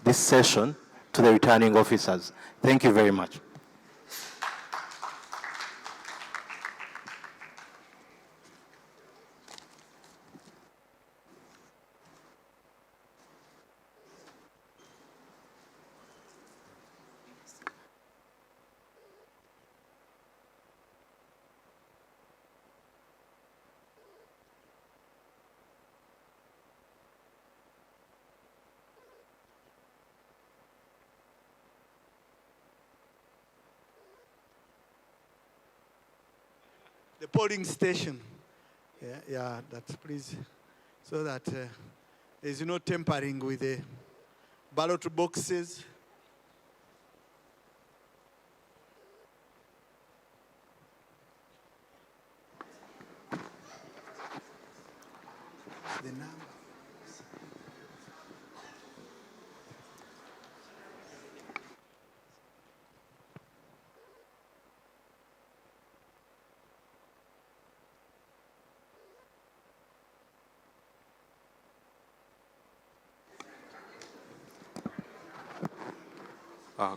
this session to the returning officers. Thank you very much. The polling station, that please, so that there's no tampering with the ballot boxes. The number.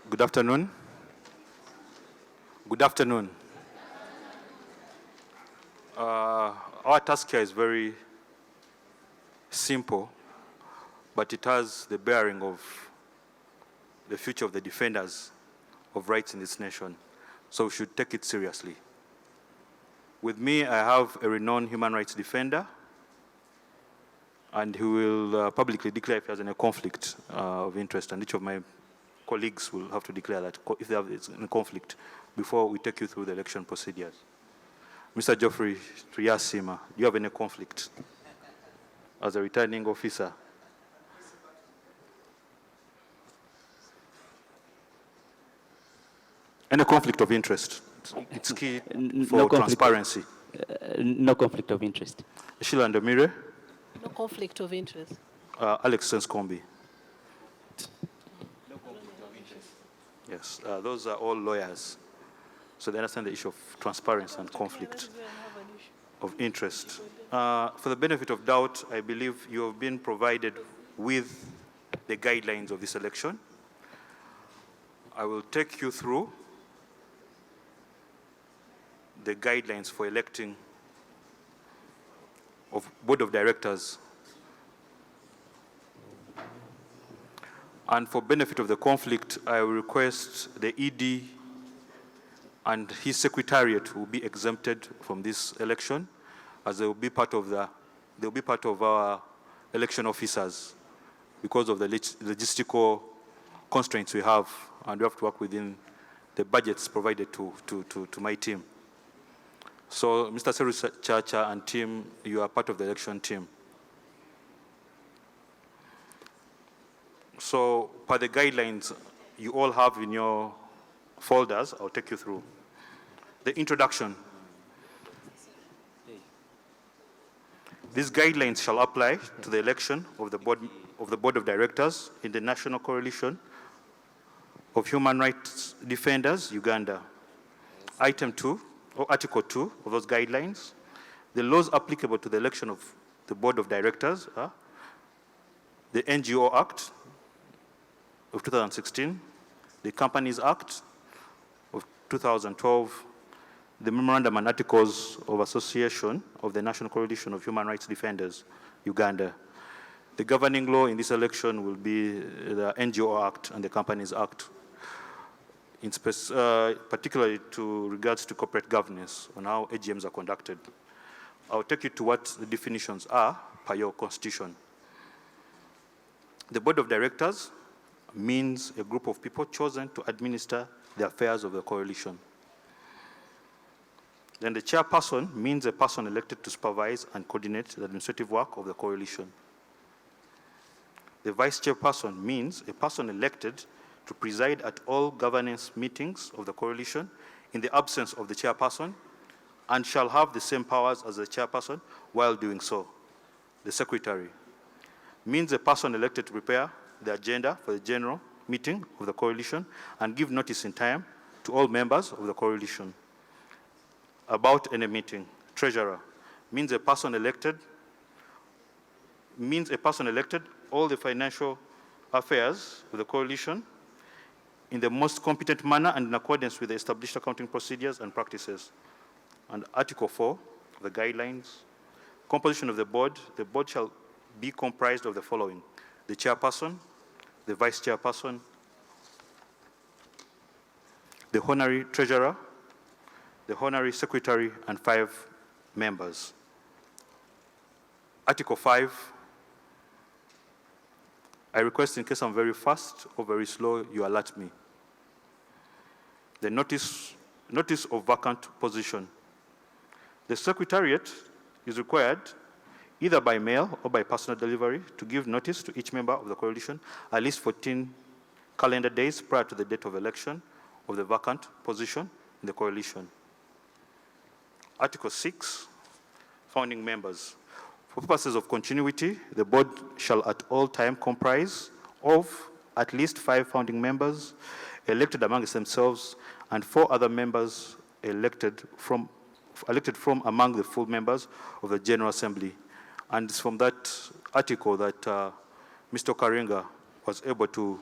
Good afternoon. Good afternoon. Our task here is very simple, but it has the bearing of the future of the defenders of rights in this nation, so we should take it seriously. With me, I have a renowned human rights defender, and he will publicly declare if he has any conflict of interest, and each of my colleagues will have to declare that if they have a conflict before we take you through the election procedures. Mr. Geoffrey Triasima, do you have any conflict as a returning officer? Any conflict of interest? It's key for no transparency. No conflict of interest. Sheila Ndomire? No conflict of interest. Alex Senskombi? Yes, those are all lawyers. So they understand the issue of transparency and conflict of interest. For the benefit of doubt, I believe you have been provided with the guidelines of this election. I will take you through the guidelines for electing of board of directors. And for benefit of the conflict, I will request the ED and his secretariat will be exempted from this election, as they will be part of our election officers because of the logistical constraints we have, and we have to work within the budgets provided to my team. So, Mr. Seru Chacha and team, you are part of the election team. So, per the guidelines you all have in your folders, I'll take you through. The introduction. These guidelines shall apply to the election of the board of directors in the National Coalition of Human Rights Defenders, Uganda. Item 2, or Article 2 of those guidelines. The laws applicable to the election of the board of directors are the NGO Act of 2016, the Companies Act of 2012, the Memorandum and Articles of Association of the National Coalition of Human Rights Defenders, Uganda. The governing law in this election will be the NGO Act and the Companies Act, particularly to regards to corporate governance on how AGMs are conducted. I'll take you to what the definitions are per your constitution. The board of directors means a group of people chosen to administer the affairs of the coalition. Then the chairperson means a person elected to supervise and coordinate the administrative work of the coalition. The vice chairperson means a person elected to preside at all governance meetings of the coalition in the absence of the chairperson and shall have the same powers as the chairperson while doing so. The secretary means a person elected to prepare the agenda for the general meeting of the coalition and give notice in time to all members of the coalition about any meeting. Treasurer means a person elected all the financial affairs of the coalition in the most competent manner and in accordance with the established accounting procedures and practices. And Article 4, the guidelines, composition of the board shall be comprised of the following: the chairperson, the vice chairperson, the honorary treasurer, the honorary secretary, and 5 members. Article 5, I request, in case I'm very fast or very slow, you alert me. The notice of vacant position. The Secretariat is required, either by mail or by personal delivery, to give notice to each member of the coalition at least 14 calendar days prior to the date of election of the vacant position in the coalition. Article 6, founding members. For purposes of continuity, the board shall at all time comprise of at least 5 founding members elected amongst themselves and 4 other members elected from among the full members of the General Assembly. And it's from that article that Mr. Karenga was able to,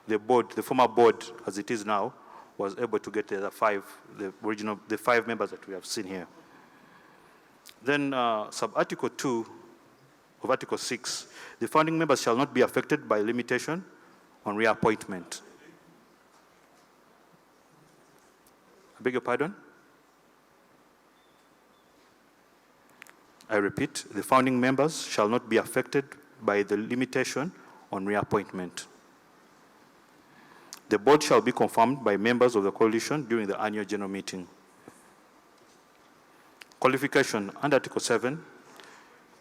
the former board as it is now, was able to get the 5 members that we have seen here. Then sub-article 2 of Article 6, the founding members shall not be affected by limitation on reappointment. I beg your pardon? I repeat, the founding members shall not be affected by the limitation on reappointment. The board shall be confirmed by members of the coalition during the annual general meeting. Qualification under Article 7,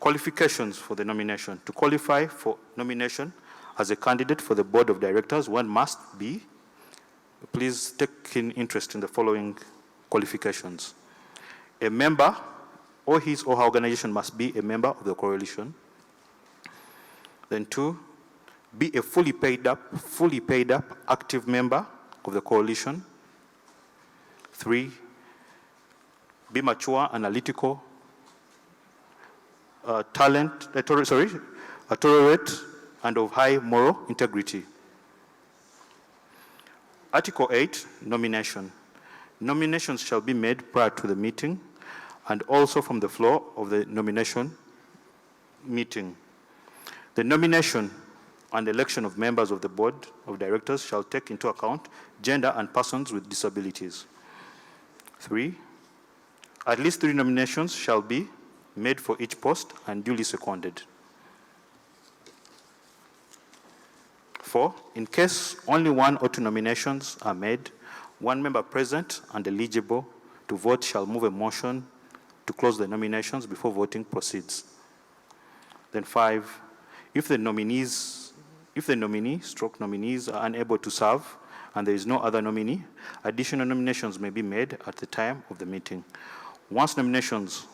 qualifications for the nomination. To qualify for nomination as a candidate for the board of directors, one must be, please take keen interest in the following qualifications. A member, or his or her organization must be a member of the coalition. Then 2, be a fully paid up active member of the coalition. 3, be mature, analytical, tolerate, and of high moral integrity. Article 8, nomination. Nominations shall be made prior to the meeting and also from the floor of the nomination meeting. The nomination and election of members of the board of directors shall take into account gender and persons with disabilities. 3, at least 3 nominations shall be made for each post and duly seconded. 4, in case only 1 or 2 nominations are made, 1 member present and eligible to vote shall move a motion to close the nominations before voting proceeds. Then 5, if the nominees are unable to serve and there is no other nominee, additional nominations may be made at the time of the meeting. Once nominations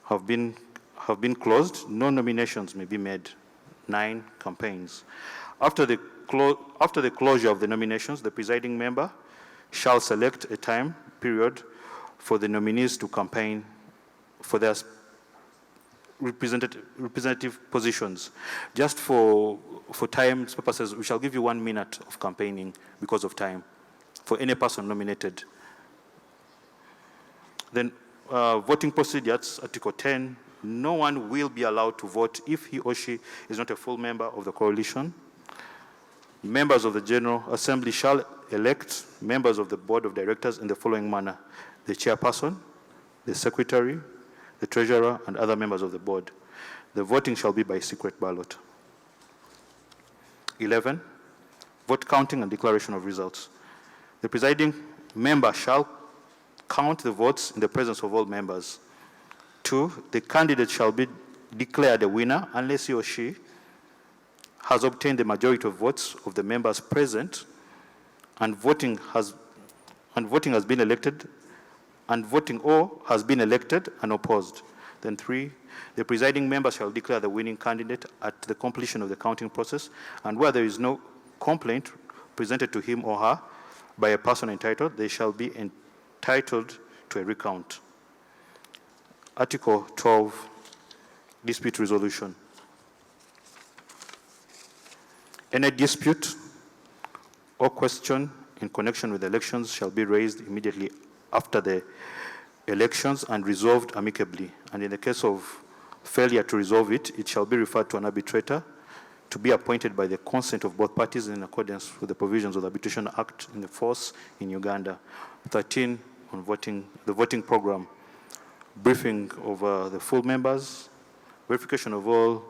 have been closed, no nominations may be made. 9, campaigns. After the closure of the nominations, the presiding member shall select a time period for the nominees to campaign for their representative positions. Just for time's purposes, we shall give you 1 minute of campaigning because of time for any person nominated. Then voting procedures, Article 10, no one will be allowed to vote if he or she is not a full member of the coalition. Members of the General Assembly shall elect members of the board of directors in the following manner: the chairperson, the secretary, the treasurer, and other members of the board. The voting shall be by secret ballot. 11, vote counting and declaration of results. The presiding member shall count the votes in the presence of all members. 2, the candidate shall be declared a winner unless he or she has obtained the majority of votes of the members present and voting has been elected and voting or has been elected and opposed. Then 3, the presiding member shall declare the winning candidate at the completion of the counting process, and where there is no complaint presented to him or her by a person entitled, they shall be entitled to a recount. Article 12, dispute resolution. Any dispute or question in connection with elections shall be raised immediately after the elections and resolved amicably. And in the case of failure to resolve it, it shall be referred to an arbitrator to be appointed by the consent of both parties in accordance with the provisions of the Arbitration Act in the force in Uganda. 13, on the voting program, briefing of the full members, verification of all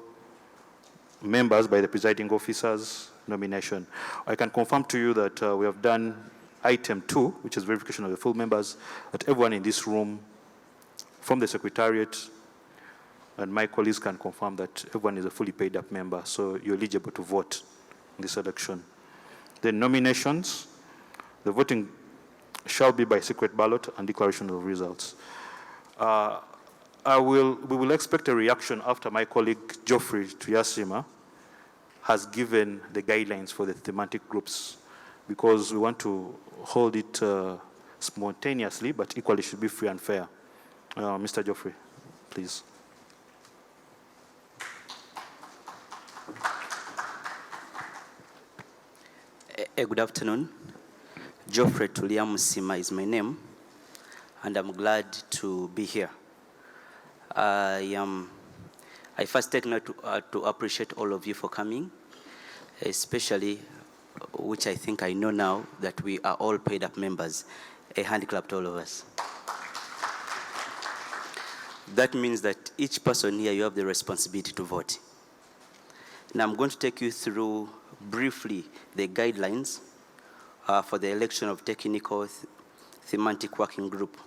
members by the presiding officers, nomination. I can confirm to you that we have done item 2, which is verification of the full members, that everyone in this room from the Secretariat and my colleagues can confirm that everyone is a fully paid up member, so you're eligible to vote in this election. The nominations, the voting shall be by secret ballot and declaration of results. We will expect a reaction after my colleague Geoffrey Tuyasima has given the guidelines for the thematic groups, because we want to hold it spontaneously, but equally should be free and fair. Mr. Geoffrey, please. Good afternoon. Geoffrey Tuliamusima is my name, and I'm glad to be here. I first take note to appreciate all of you for coming, especially, which I think I know now, that we are all paid up members. A hand clap to all of us. That means that each person here, you have the responsibility to vote. Now I'm going to take you through briefly the guidelines for the election of technical thematic working group.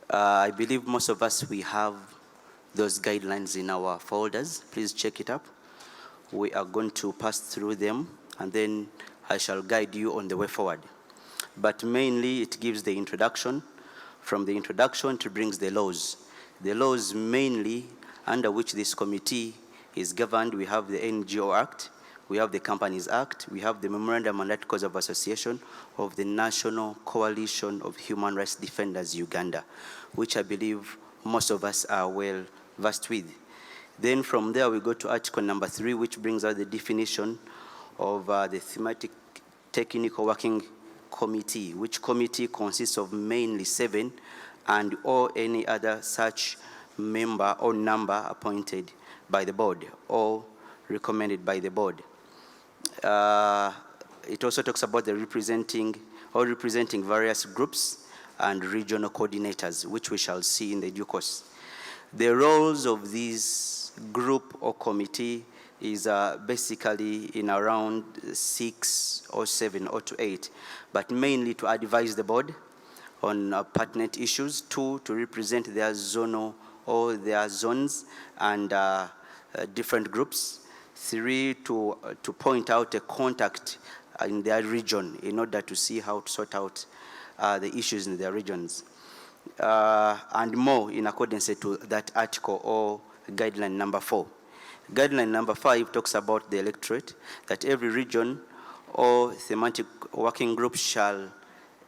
I believe most of us, we have those guidelines in our folders. Please check it up. We are going to pass through them, and then I shall guide you on the way forward. But mainly it gives the introduction. From the introduction, it brings the laws. The laws mainly under which this committee is governed. We have the NGO Act, we have the Companies Act, we have the Memorandum and Articles of Association of the National Coalition of Human Rights Defenders Uganda, which I believe most of us are well versed with. Then from there we go to Article number 3, which brings out the definition of the Thematic Technical Working Committee, which committee consists of mainly 7 and or any other such member or number appointed by the board or recommended by the board. It also talks about the representing various groups and regional coordinators, which we shall see in the due course. The roles of this group or committee is basically in around 6 or 7 or to 8, but mainly to advise the board on pertinent issues. 2, to represent their zonal or their zones and different groups. 3, to point out a contact in their region in order to see how to sort out the issues in their regions. And more in accordance to that article or guideline number 4. Guideline number 5 talks about the electorate, that every region or thematic working group shall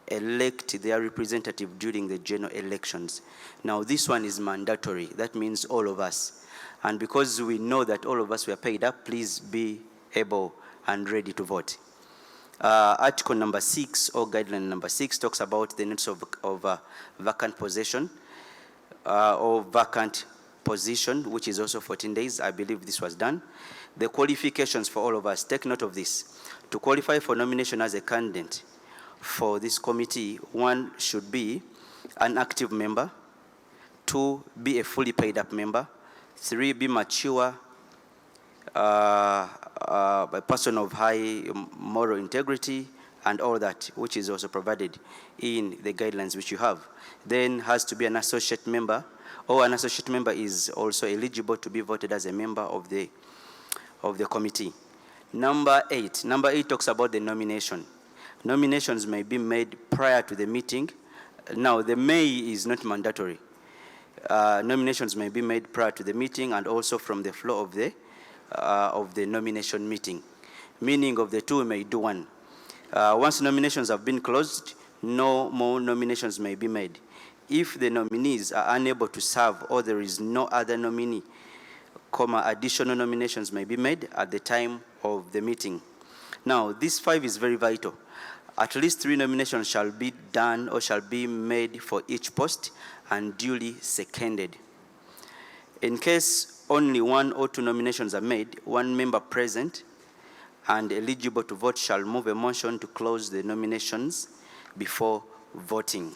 elect their representative during the general elections. Now this one is mandatory. That means all of us. And because we know that all of us were paid up, please be able and ready to vote. Article number 6 or guideline number 6 talks about the needs of vacant possession or vacant position, which is also 14 days. I believe this was done. The qualifications for all of us, take note of this. To qualify for nomination as a candidate for this committee, 1 should be an active member, 2, be a fully paid up member, 3, be mature, a person of high moral integrity, and all that, which is also provided in the guidelines which you have. Then has to be an associate member, or an associate member is also eligible to be voted as a member of the committee. Number 8 talks about the nomination. Nominations may be made prior to the meeting. Now, the may is not mandatory. Nominations may be made prior to the meeting and also from the floor of the nomination meeting. Meaning of the 2 may do 1. Once nominations have been closed, no more nominations may be made. If the nominees are unable to serve or there is no other nominee, additional nominations may be made at the time of the meeting. Now, this 5 is very vital. At least 3 nominations shall be done or shall be made for each post and duly seconded. In case only 1 or 2 nominations are made, 1 member present and eligible to vote shall move a motion to close the nominations before voting.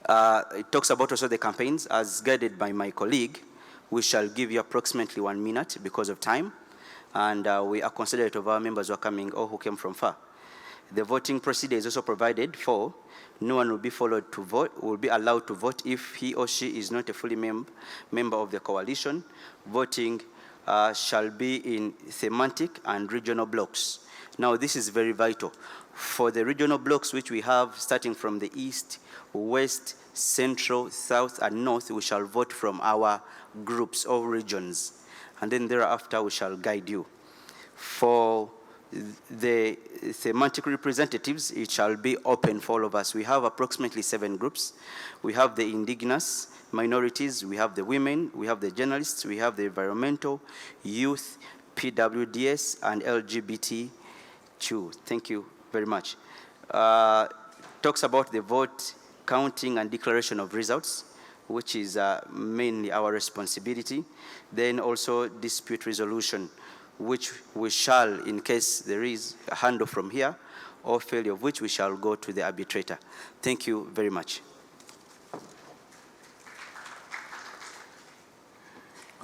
It talks about also the campaigns as guided by my colleague. We shall give you approximately 1 minute because of time, and we are considerate of our members who are coming or who came from far. The voting procedure is also provided for. No one will be followed to vote, will be allowed to vote if he or she is not a fully member of the coalition. Voting shall be in thematic and regional blocks. Now, this is very vital. For the regional blocks which we have starting from the east, west, central, south, and north, we shall vote from our groups or regions. And then thereafter, we shall guide you. For the thematic representatives, it shall be open for all of us. We have approximately 7 groups. We have the indigenous minorities, we have the women, we have the journalists, we have the environmental, youth, PWDS, and LGBTQ. Thank you very much. Talks about the vote counting and declaration of results, which is mainly our responsibility. Then also dispute resolution, which we shall, in case there is a handoff from here, or failure of which we shall go to the arbitrator. Thank you very much.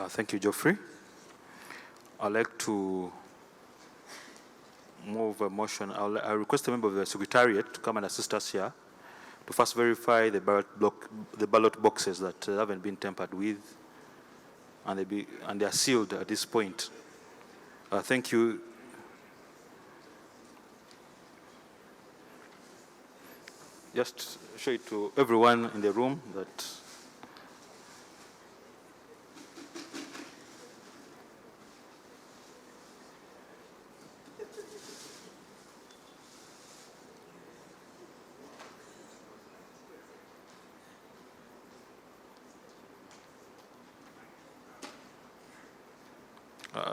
Thank you, Geoffrey. I'd like to move a motion. I request a member of the Secretariat to come and assist us here to first verify the ballot boxes that haven't been tampered with, and they are sealed at this point. Thank you. Just show it to everyone in the room that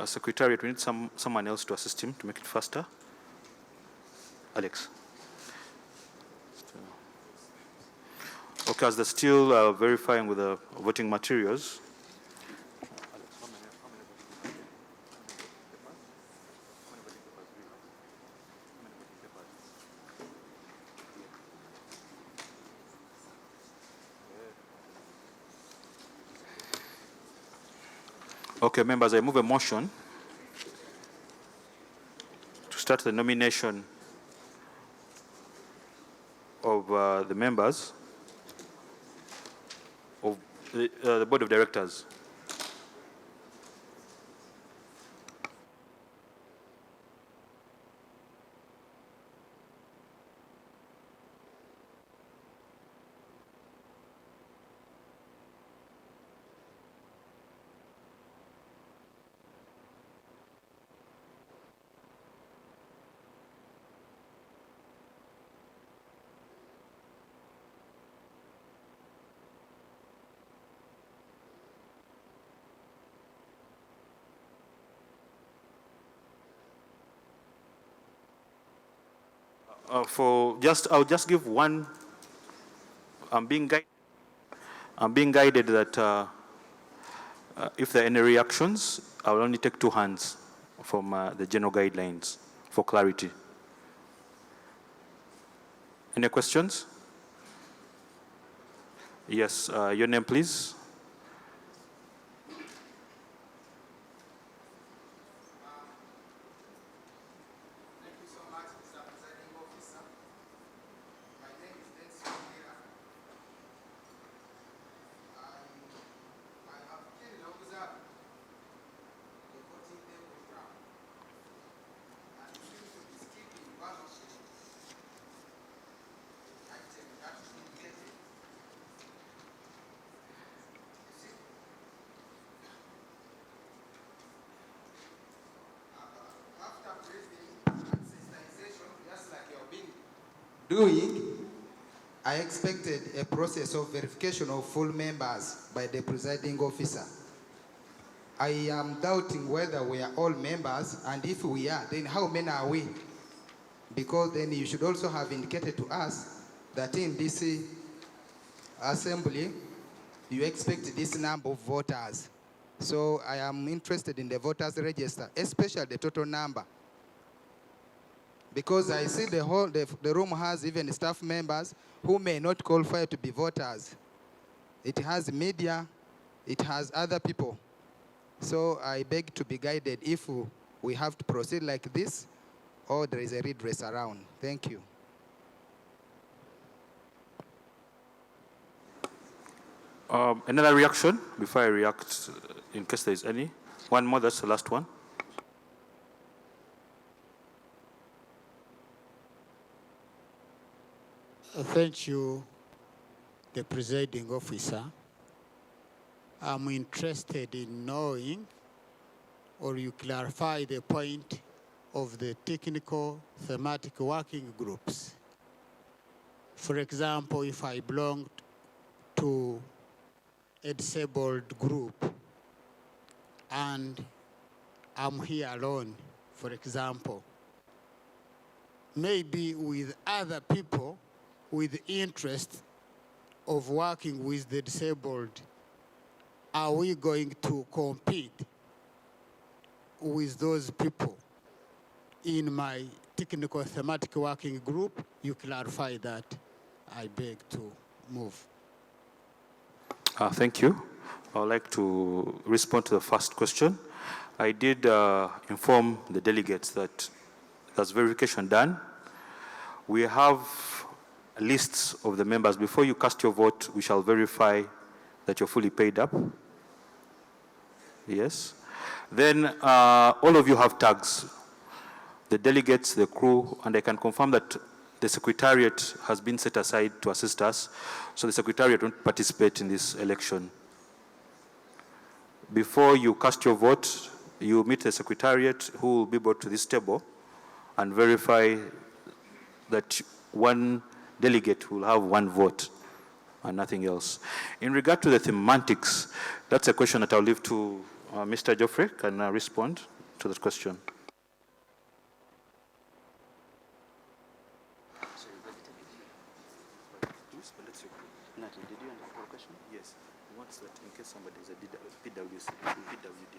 Secretariat, we need someone else to assist him to make it faster. Alex. Okay, as they're still verifying with the voting materials. Okay, members, I move a motion to start the nomination of the members of the Board of Directors. I'll just give one. I'm being guided that if there are any reactions, I will only take 2 hands from the general guidelines for clarity. Any questions? Yes, your name, please. I expected a process of verification of full members by the presiding officer. I am doubting whether we are all members, and if we are, then how many are we? Because then you should also have indicated to us that in this assembly, you expect this number of voters. So I am interested in the voters register, especially the total number. Because I see the room has even staff members who may not qualify to be voters. It has media, it has other people. So I beg to be guided if we have to proceed like this, or there is a redress around. Thank you. Another reaction before I react, in case there is any. One more, that's the last one. Thank you, the presiding officer. I'm interested in knowing, or you clarify the point of the technical thematic working groups. For example, if I belong to a disabled group and I'm here alone, for example, maybe with other people with interest of working with the disabled, are we going to compete with those people in my technical thematic working group? You clarify that. I beg to move. Thank you. I would like to respond to the first question. I did inform the delegates that there's verification done. We have lists of the members. Before you cast your vote, we shall verify that you're fully paid up. Yes. Then all of you have tags. The delegates, the crew, and I can confirm that the secretariat has been set aside to assist us, so the secretariat won't participate in this election. Before you cast your vote, you meet the secretariat who will be brought to this table and verify that one delegate will have one vote and nothing else. In regard to the semantics, that's a question that I'll leave to Mr. Geoffrey can respond to that question. Did you understand the question? Yes. He wants that in case somebody is a PWC, PWD,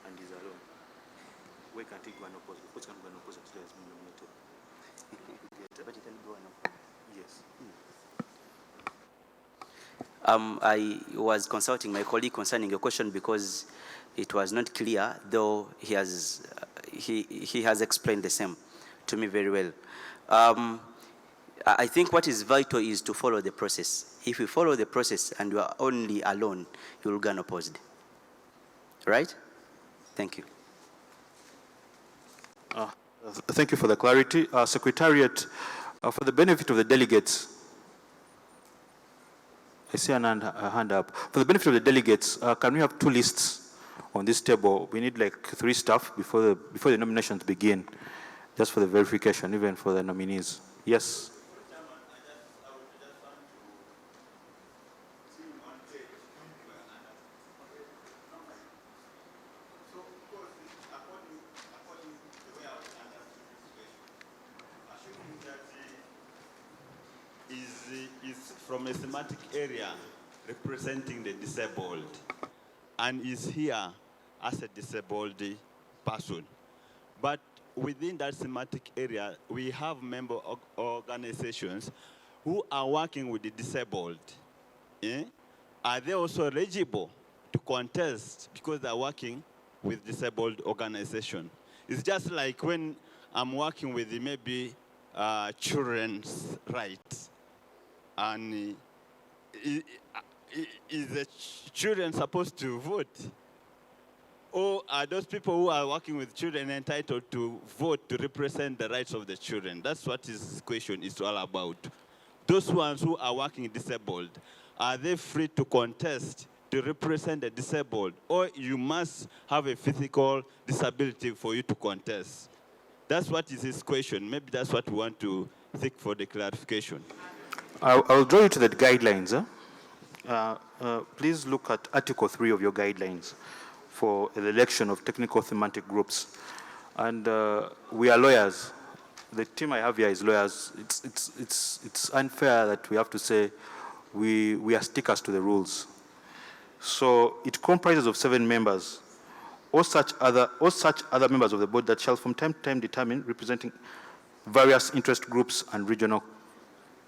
and is alone, why can't he go and oppose? What's going to go and oppose today as being nominated? But he can go and oppose. Yes. I was consulting my colleague concerning your question because it was not clear, though he has explained the same to me very well. I think what is vital is to follow the process. If you follow the process and you are only alone, you will go unopposed. Right? Thank you. Thank you for the clarity. Secretariat, for the benefit of the delegates, I see a hand up. For the benefit of the delegates, can we have two lists on this table? We need like 3 staff before the nominations begin, just for the verification, even for the nominees. Yes. Is from a thematic area representing the disabled and is here as a disabled person. But within that thematic area, we have member organizations who are working with the disabled. Are they also eligible to contest because they're working with disabled organization? It's just like when I'm working with maybe children's rights. And is the children supposed to vote? Or are those people who are working with children entitled to vote to represent the rights of the children? That's what this question is all about. Those ones who are working disabled, are they free to contest to represent the disabled? Or you must have a physical disability for you to contest? That's what is this question. Maybe that's what we want to seek for the clarification. I'll draw you to the guidelines. Please look at Article 3 of your guidelines. for the election of technical thematic groups. And we are lawyers. The team I have here is lawyers. It's unfair that we have to say we are stickers to the rules. So it comprises of 7 members. All such other members of the board that shall from time to time determine representing various interest groups and regional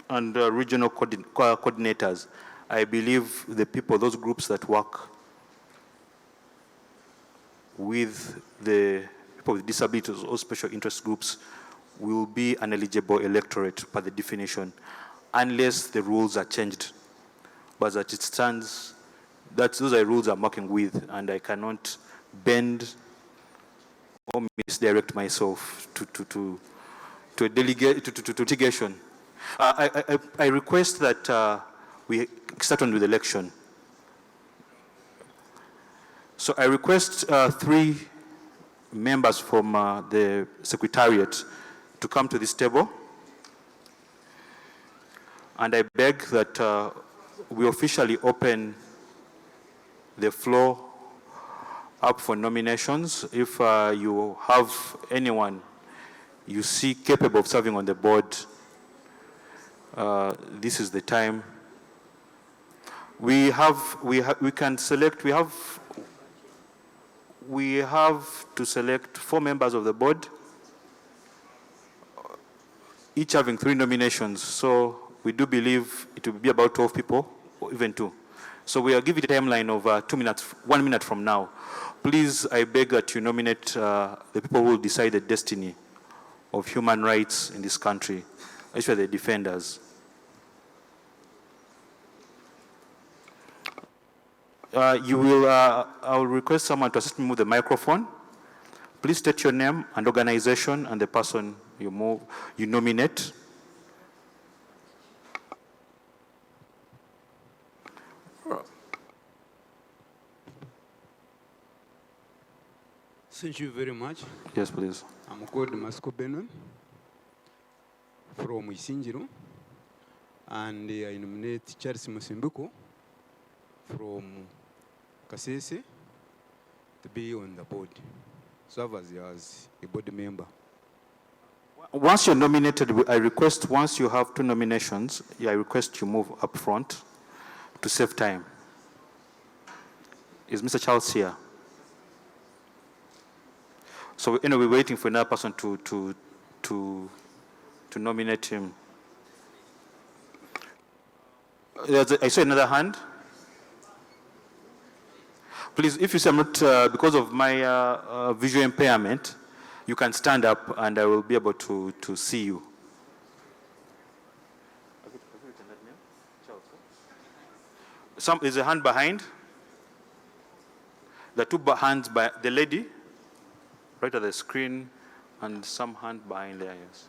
coordinators. I believe the people, those groups that work with the people with disabilities or special interest groups will be an eligible electorate by the definition, unless the rules are changed. But as it stands, those are the rules I'm working with, and I cannot bend or misdirect myself to a litigation. I request that we start on with the election. So I request 3 members from the Secretariat to come to this table. And I beg that we officially open the floor up for nominations. If you have anyone you see capable of serving on the board, this is the time. We can select, we have to select 4 members of the board, each having 3 nominations. So we do believe it will be about 12 people, or even 2. So we are giving a timeline of 2 minutes, 1 minute from now. Please, I beg that you nominate the people who will decide the destiny of human rights in this country, especially the defenders. I will request someone to assist me with the microphone. Please state your name and organization and the person you nominate. Thank you very much. Yes, please. I'm called Masco Benon from Nchdr-U, and I nominate Charles Musimbuko from Kasese to be on the board, serve as a board member. Once you're nominated, I request, once you have 2 nominations, I request you move up front to save time. Is Mr. Charles here? So anyway, we're waiting for another person to nominate him. I saw another hand. Please, if you say I'm not, because of my visual impairment, you can stand up and I will be able to see you. There's a hand behind. The 2 hands by the lady, right at the screen, and some hand behind there, yes.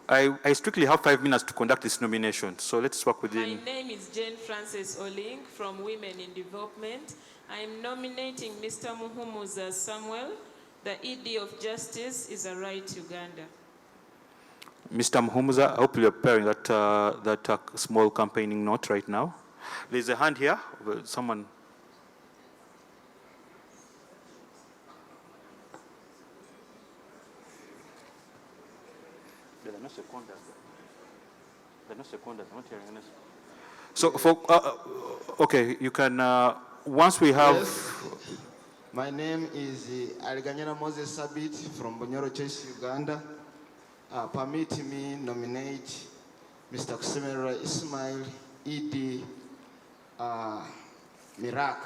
Okay. I strictly have 5 minutes to conduct this nomination, so let's work within. My name is Jane Frances Oling from Women in Development. I am nominating Mr. Muhumuza Samuel. The ED of Justice is a right Uganda. Mr. Muhumuza, I hope you're preparing that small campaigning note right now. There's a hand here, someone. So, okay, you can, once we have... Yes. My name is Aliganyana Moses Sabit from Bonyoro Chase, Uganda. Permit me nominate Mr. Kusemera Ismail, ED, Mirak.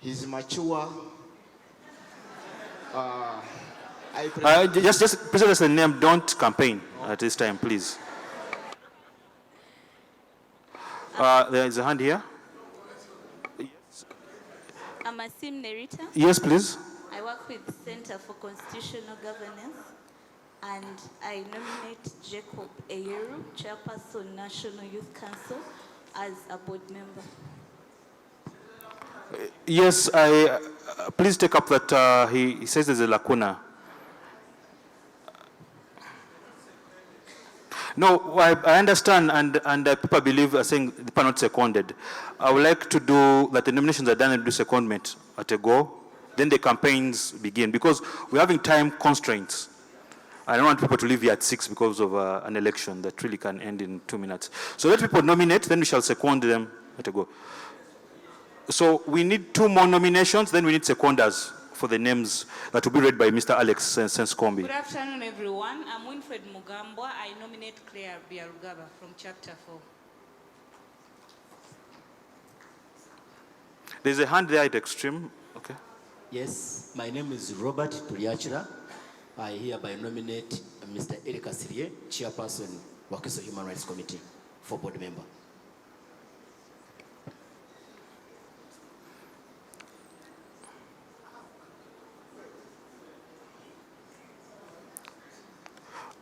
He's mature. Just present as a name, don't campaign at this time, please. There is a hand here. Yes. I'm Asim Nerita. Yes, please. I work with Center for Constitutional Governance, and I nominate Jacob Eyeru, Chairperson, National Youth Council, as a board member. Yes, please take up that he says there's a lacuna. No, I understand, and people believe are saying the people are not seconded. I would like to do that the nominations are done and do secondment at a go, then the campaigns begin, because we're having time constraints. I don't want people to leave here at 6 because of an election that really can end in 2 minutes. So let people nominate, then we shall second them at a go. So we need 2 more nominations, then we need seconders for the names that will be read by Mr. Alex Senskombi. Good afternoon, everyone. I'm Winfred Mugambwa. I nominate Claire Biarugaba from Chapter 4. There's a hand there at extreme. Okay. Yes, my name is Robert Tuliachira. I hereby nominate Mr. Eric Asirie, Chairperson, Wakiso Human Rights Committee, for board member.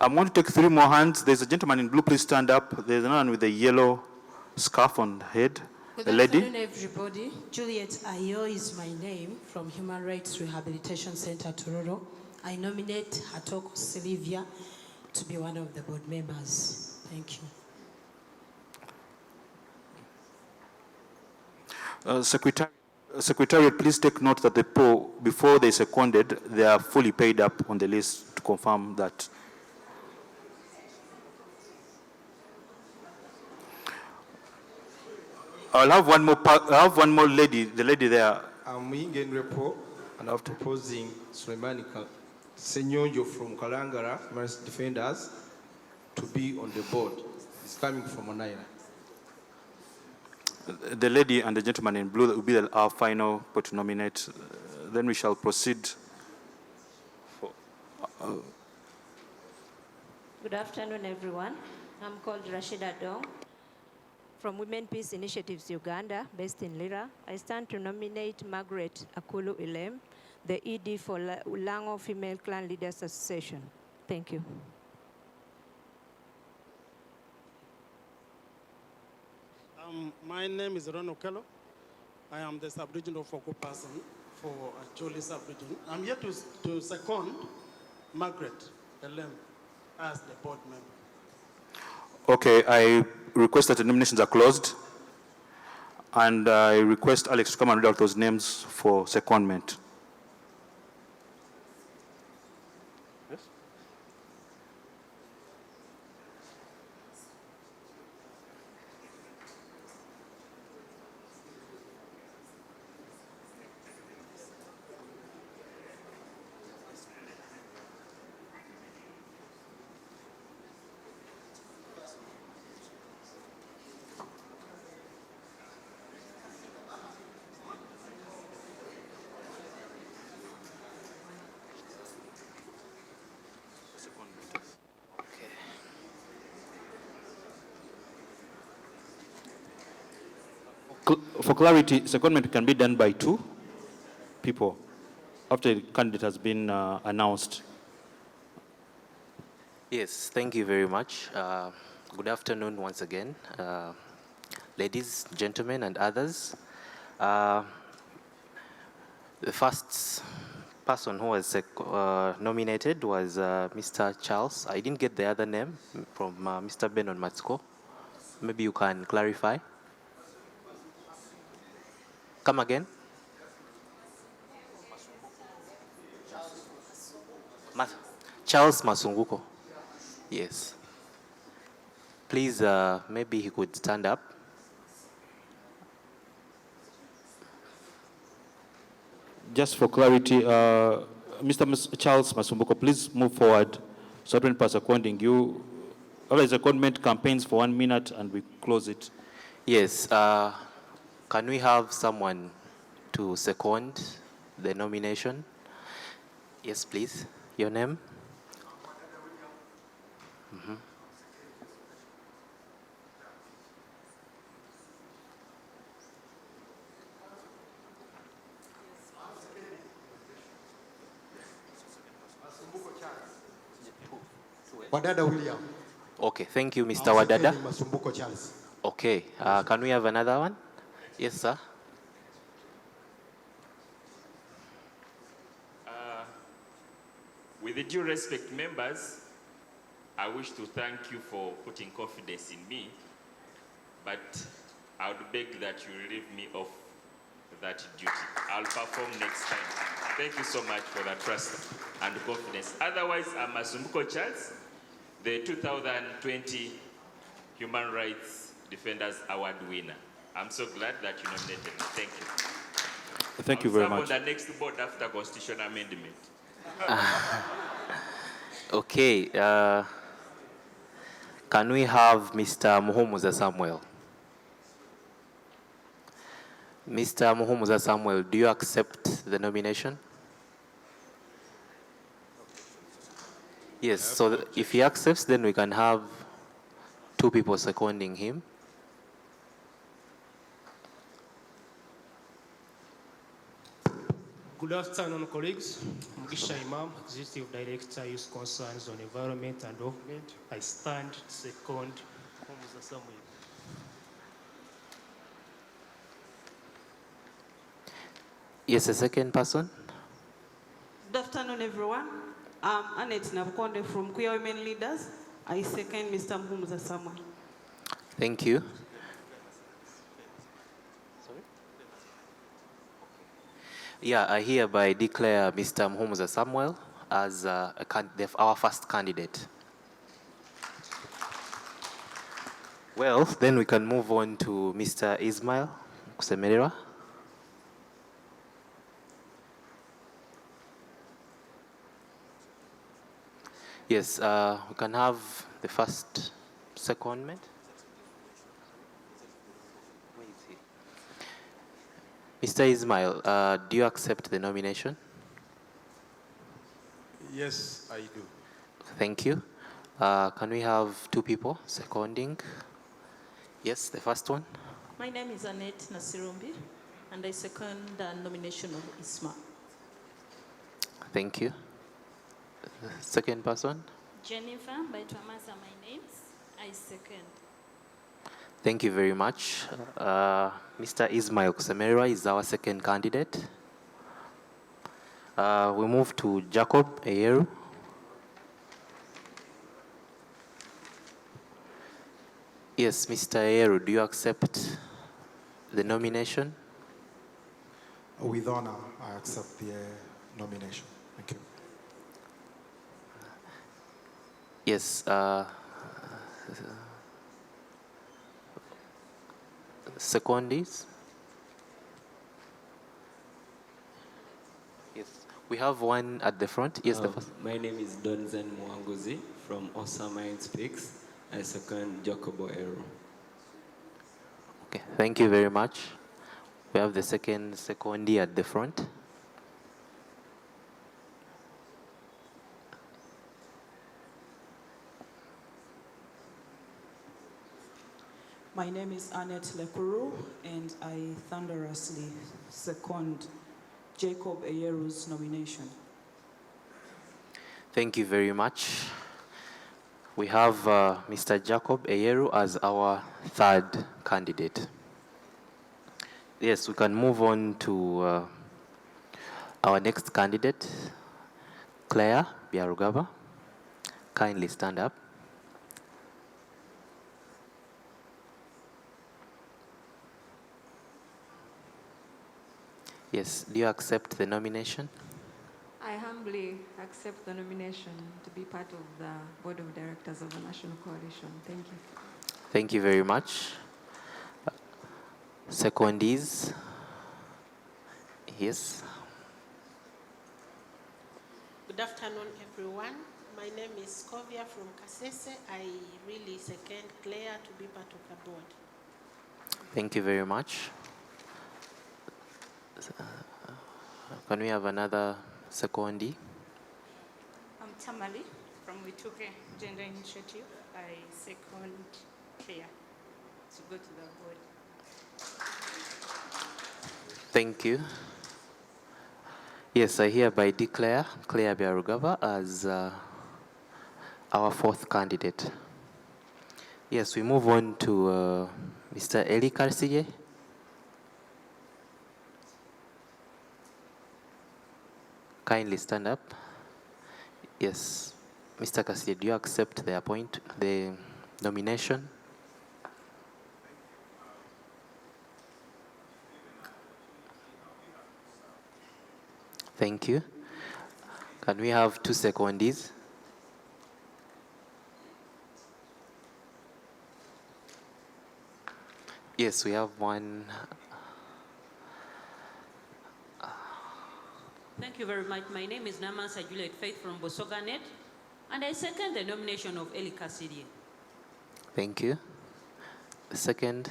I'm going to take 3 more hands. There's a gentleman in blue, please stand up. There's another one with a yellow scarf on the head. Good a lady. afternoon, everybody. Juliet Ayo is my name, from Human Rights Rehabilitation Center, Tororo. I nominate Hatoko Sylvia to be one of the board members. Thank you. Secretariat, please take note that the poll, before they seconded, they are fully paid up on the list to confirm that. I'll have one more lady, the lady there. I'm Ingen Repo, and I'm proposing Suleimani Senyonjo from Kalangara, Marist Defenders, to be on the board. He's coming from Onaira. The lady and the gentleman in blue will be our final to nominate. Then we shall proceed. Good afternoon, everyone. I'm called Rashida Dong from Women Peace Initiatives Uganda, based in Lira. I stand to nominate Margaret Akulu Ilem, the ED for Lango Female Clan Leaders Association. Thank you. My name is Ron Okello. I am the sub-regional focal person for Acholi sub-region. I'm here to second Margaret Ilem as the board member. Okay, I request that the nominations are closed. And I request Alex to come and read out those names for secondment. Yes? For clarity, secondment can be done by 2 people after the candidate has been announced. Yes, thank you very much. Good afternoon once again, ladies, gentlemen, and others. The first person who was nominated was Mr. Charles. I didn't get the other name from Mr. Benon Matsko. Maybe you can clarify. Come again. Charles Masunguko. Yes. Please, maybe he could stand up. Just for clarity, Mr. Charles Masumbuko, please move forward so that when people are seconding you, otherwise secondment campaigns for 1 minute and we close it. Yes. Can we have someone to second the nomination? Yes, please. Your name? Mm-hmm. Wadada William. Okay, thank you, Mr. Wadada. Masumbuko Charles. Okay, can we have another one? Yes, sir. With the due respect, members, I wish to thank you for putting confidence in me, but I would beg that you relieve me of that duty. I'll perform next time. Thank you so much for that trust and confidence. Otherwise, I'm Masumbuko Charles, the 2020 Human Rights Defenders Award winner. I'm so glad that you nominated me. Thank you. Thank you very I'll much. serve on the next board after constitution amendment. Okay. Can we have Mr. Muhumuza Samuel? Mr. Muhumuza Samuel, do you accept the nomination? Yes, so if he accepts, then we can have 2 people seconding him. Good afternoon, colleagues. Mugisha Imam, Executive Director, Youth Concerns on Environment and Development. I stand second Muhumuza Samuel. Yes, a second person. Good afternoon, everyone. I'm Annette Nabkonde from Queer Women Leaders. I second Mr. Muhumuza Samuel. Thank you. Yeah, I hereby declare Mr. Muhumuza Samuel as our first candidate. Well, then we can move on to Mr. Ismail Kusemerera. Yes, we can have the first secondment. Mr. Ismail, do you accept the nomination? Yes, I do. Thank you. Can we have 2 people seconding? Yes, the first one. My name is Annette Nasirumbi, and I second the nomination of Isma. Thank you. Second person. Jennifer Baitwamasa, my name. I second. Thank you very much. Mr. Ismail Kusemerera is our second candidate. We move to Jacob Eyeru. Yes, Mr. Eyeru, do you accept the nomination? With honor, I accept the nomination. Thank you. Yes. Secondees? Yes. We have one at the front. Yes, the first. My name is Donzen Mwanguzi from Osama Speaks. I second Jacobo Ero. Okay, thank you very much. We have the second secondee at the front. My name is Annette Lekuru, and I thunderously second Jacob Eyeru's nomination. Thank you very much. We have Mr. Jacob Eyeru as our third candidate. Yes, we can move on to our next candidate, Claire Biarugaba. Kindly stand up. Yes, do you accept the nomination? I humbly accept the nomination to be part of the Board of Directors of the National Coalition. Thank you. Thank you very much. Secondees? Yes. Good afternoon, everyone. My name is Kovia from Kasese. I really second Claire to be part of the board. Thank you very much. Can we have another secondee? I'm Tamali from Wituke Gender Initiative. I second Claire to go to the board. Thank you. Yes, I hereby declare Claire Biarugaba as our fourth candidate. Yes, we move on to Mr. Eli Karsije. Kindly stand up. Yes. Mr. Kassir, do you accept the nomination? Thank you. Can we have 2 secondees? Yes, we have one. Thank you very much. My name is Namansa Juliet Faith from Bosoganet, and I second the nomination of Eli Kassir. Thank you. Secondment.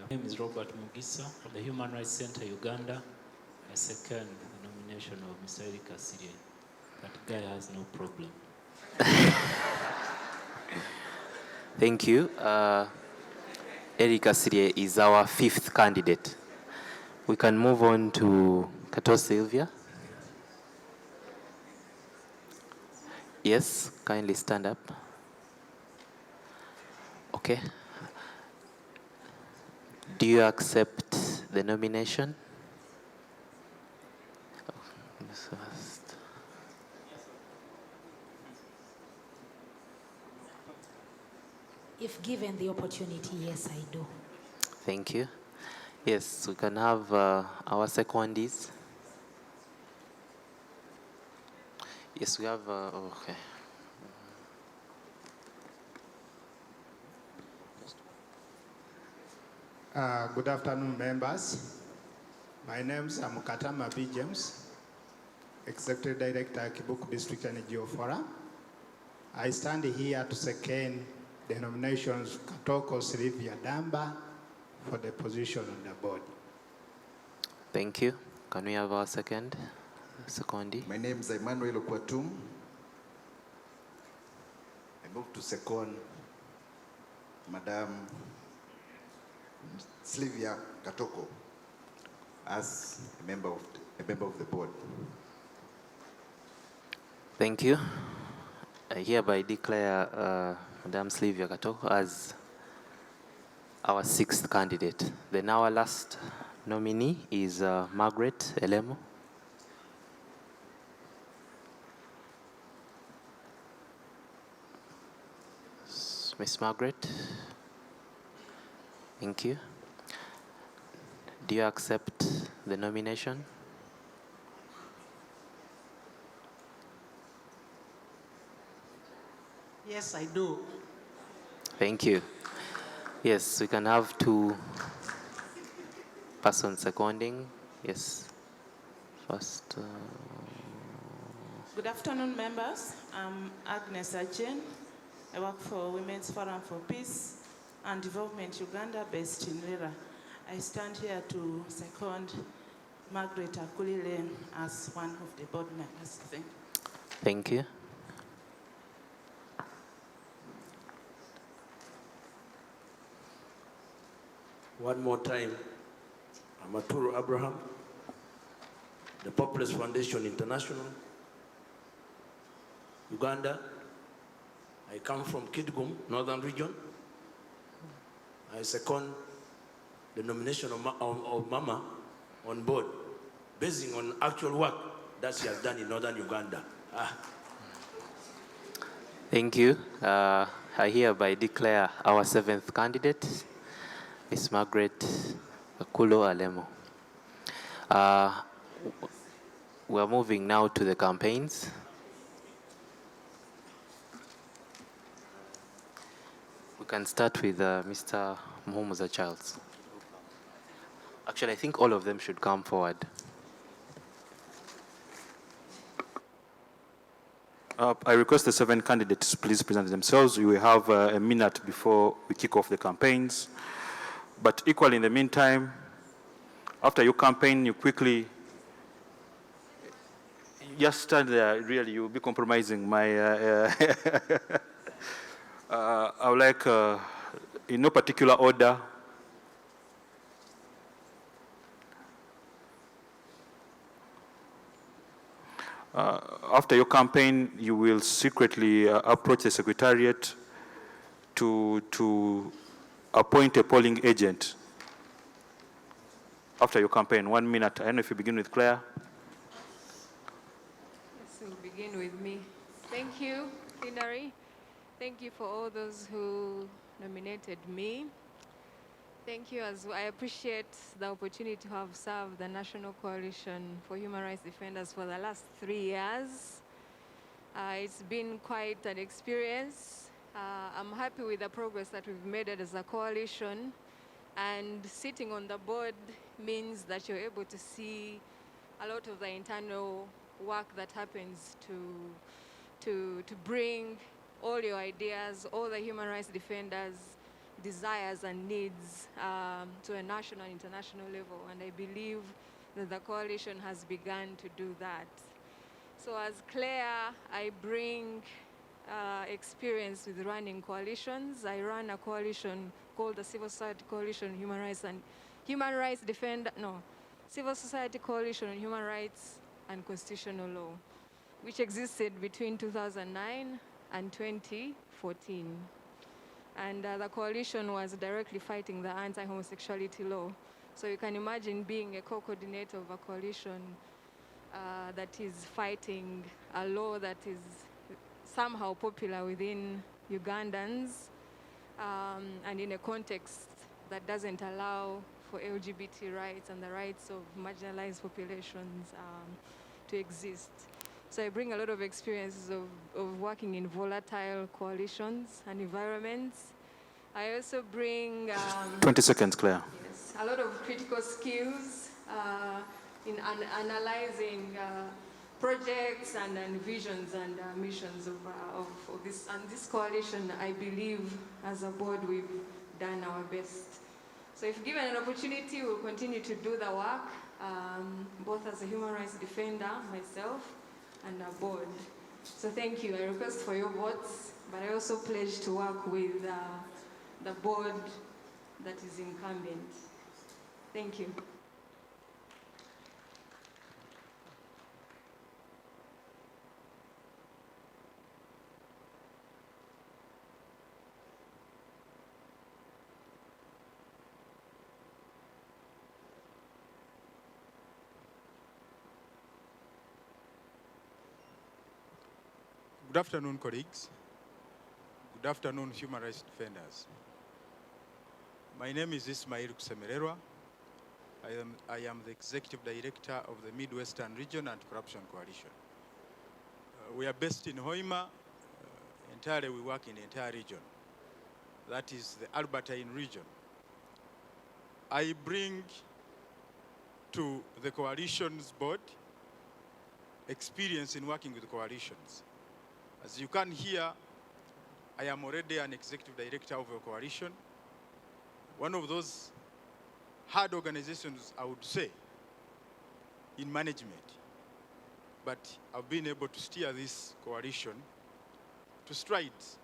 My name is Robert Mugisa from the Human Rights Center, Uganda. I second the nomination of Mr. Eli Kassir. That guy has no problem. Thank you. Eli Kassir is our 5th candidate. We can move on to Kato Sylvia. Yes, kindly stand up. Okay. Do you accept the nomination? If given the opportunity, yes, I do. Thank you. Yes, we can have our secondees. Yes, we have, okay. Good afternoon, members. My name is Mukatama B. James, Executive Director, Kibuku District NGO Forum. I stand here to second the nominations Katoko Sylvia Damba for the position on the board. Thank you. Can we have our secondee? My name is Emmanuel Okwatum. I move to second Madam Sylvia Katoko as a member of the board. Thank you. I hereby declare Madam Sylvia Katoko as our 6th candidate. Then our last nominee is Margaret Elemo. Miss Margaret. Thank you. Do you accept the nomination? Yes, I do. Thank you. Yes, we can have 2 persons seconding. Yes. First. Good afternoon, members. I'm Agnes Achen. I work for Women's Forum for Peace and Development Uganda, based in Lira. I stand here to second Margaret Akulile as one of the board members. Thank you. One more time, I'm Aturu Abraham, the Populous Foundation International, Uganda. I come from Kidgum, Northern Region. I second the nomination of Mama on board, basing on actual work that she has done in Northern Uganda. Thank you. I hereby declare our 7th candidate, Ms. Margaret Akulo Alemo. We are moving now to the campaigns. We can start with Mr. Muhumuza Charles. Actually, I think all of them should come forward. I request the 7 candidates please present themselves. We will have a minute before we kick off the campaigns. But equally, in the meantime, after your campaign, you quickly just stand there. Really, you'll be compromising my. I would like, in no particular order, after your campaign, you will secretly approach the secretariat to appoint a polling agent after your campaign. 1 minute. I don't know if you begin with Claire. Yes, we'll begin with me. Thank you, Plenary. Thank you for all those who nominated me. Thank you as well. I appreciate the opportunity to have served the National Coalition for Human Rights Defenders for the last 3 years. It's been quite an experience. I'm happy with the progress that we've made as a coalition, and sitting on the board means that you're able to see a lot of the internal work that happens to bring all your ideas, all the human rights defenders' desires and needs to a national and international level, and I believe that the coalition has begun to do that. So as Claire, I bring experience with running coalitions. I run a coalition called the Civil Society Coalition on Civil Society Coalition on Human Rights and Constitutional Law, which existed between 2009 and 2014. And the coalition was directly fighting the anti-homosexuality law. So you can imagine being a co-coordinator of a coalition that is fighting a law that is somehow popular within Ugandans, and in a context that doesn't allow for LGBT rights and the rights of marginalized populations to exist. So I bring a lot of experiences of working in volatile coalitions and environments. I also bring 20 seconds, Claire. yes, a lot of critical skills in analyzing projects and visions and missions of this. And this coalition, I believe, as a board, we've done our best. So if given an opportunity, we'll continue to do the work, both as a human rights defender, myself, and our board. So thank you. I request for your votes, but I also pledge to work with the board that is incumbent. Thank you. Good afternoon, colleagues. Good afternoon, human rights defenders. My name is Ismail Kusemererwa. I am the Executive Director of the Midwestern Region Anti-Corruption Coalition. We are based in Hoima. Entirely, we work in the entire region. That is the Albertine region. I bring to the coalition's board experience in working with coalitions. As you can hear, I am already an executive director of a coalition. One of those hard organizations, I would say, in management. But I've been able to steer this coalition to strides.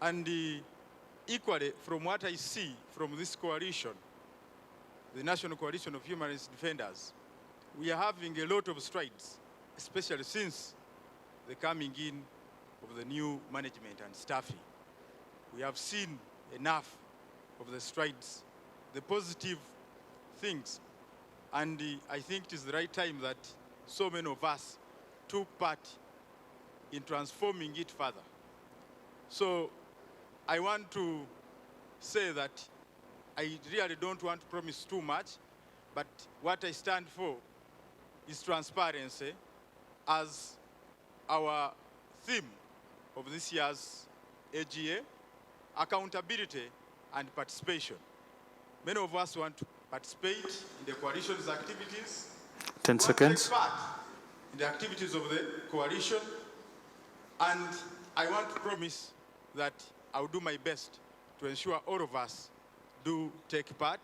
And equally, from what I see from this coalition, the National Coalition of Human Rights Defenders, we are having a lot of strides, especially since the coming in of the new management and staffing. We have seen enough of the strides, the positive things, and I think it is the right time that so many of us took part in transforming it further. So I want to say that I really don't want to promise too much, but what I stand for is transparency as our theme of this year's AGA, accountability and participation. Many of us want to participate in the coalition's activities. 10 seconds. Take part in the activities of the coalition, and I want to promise that I will do my best to ensure all of us do take part.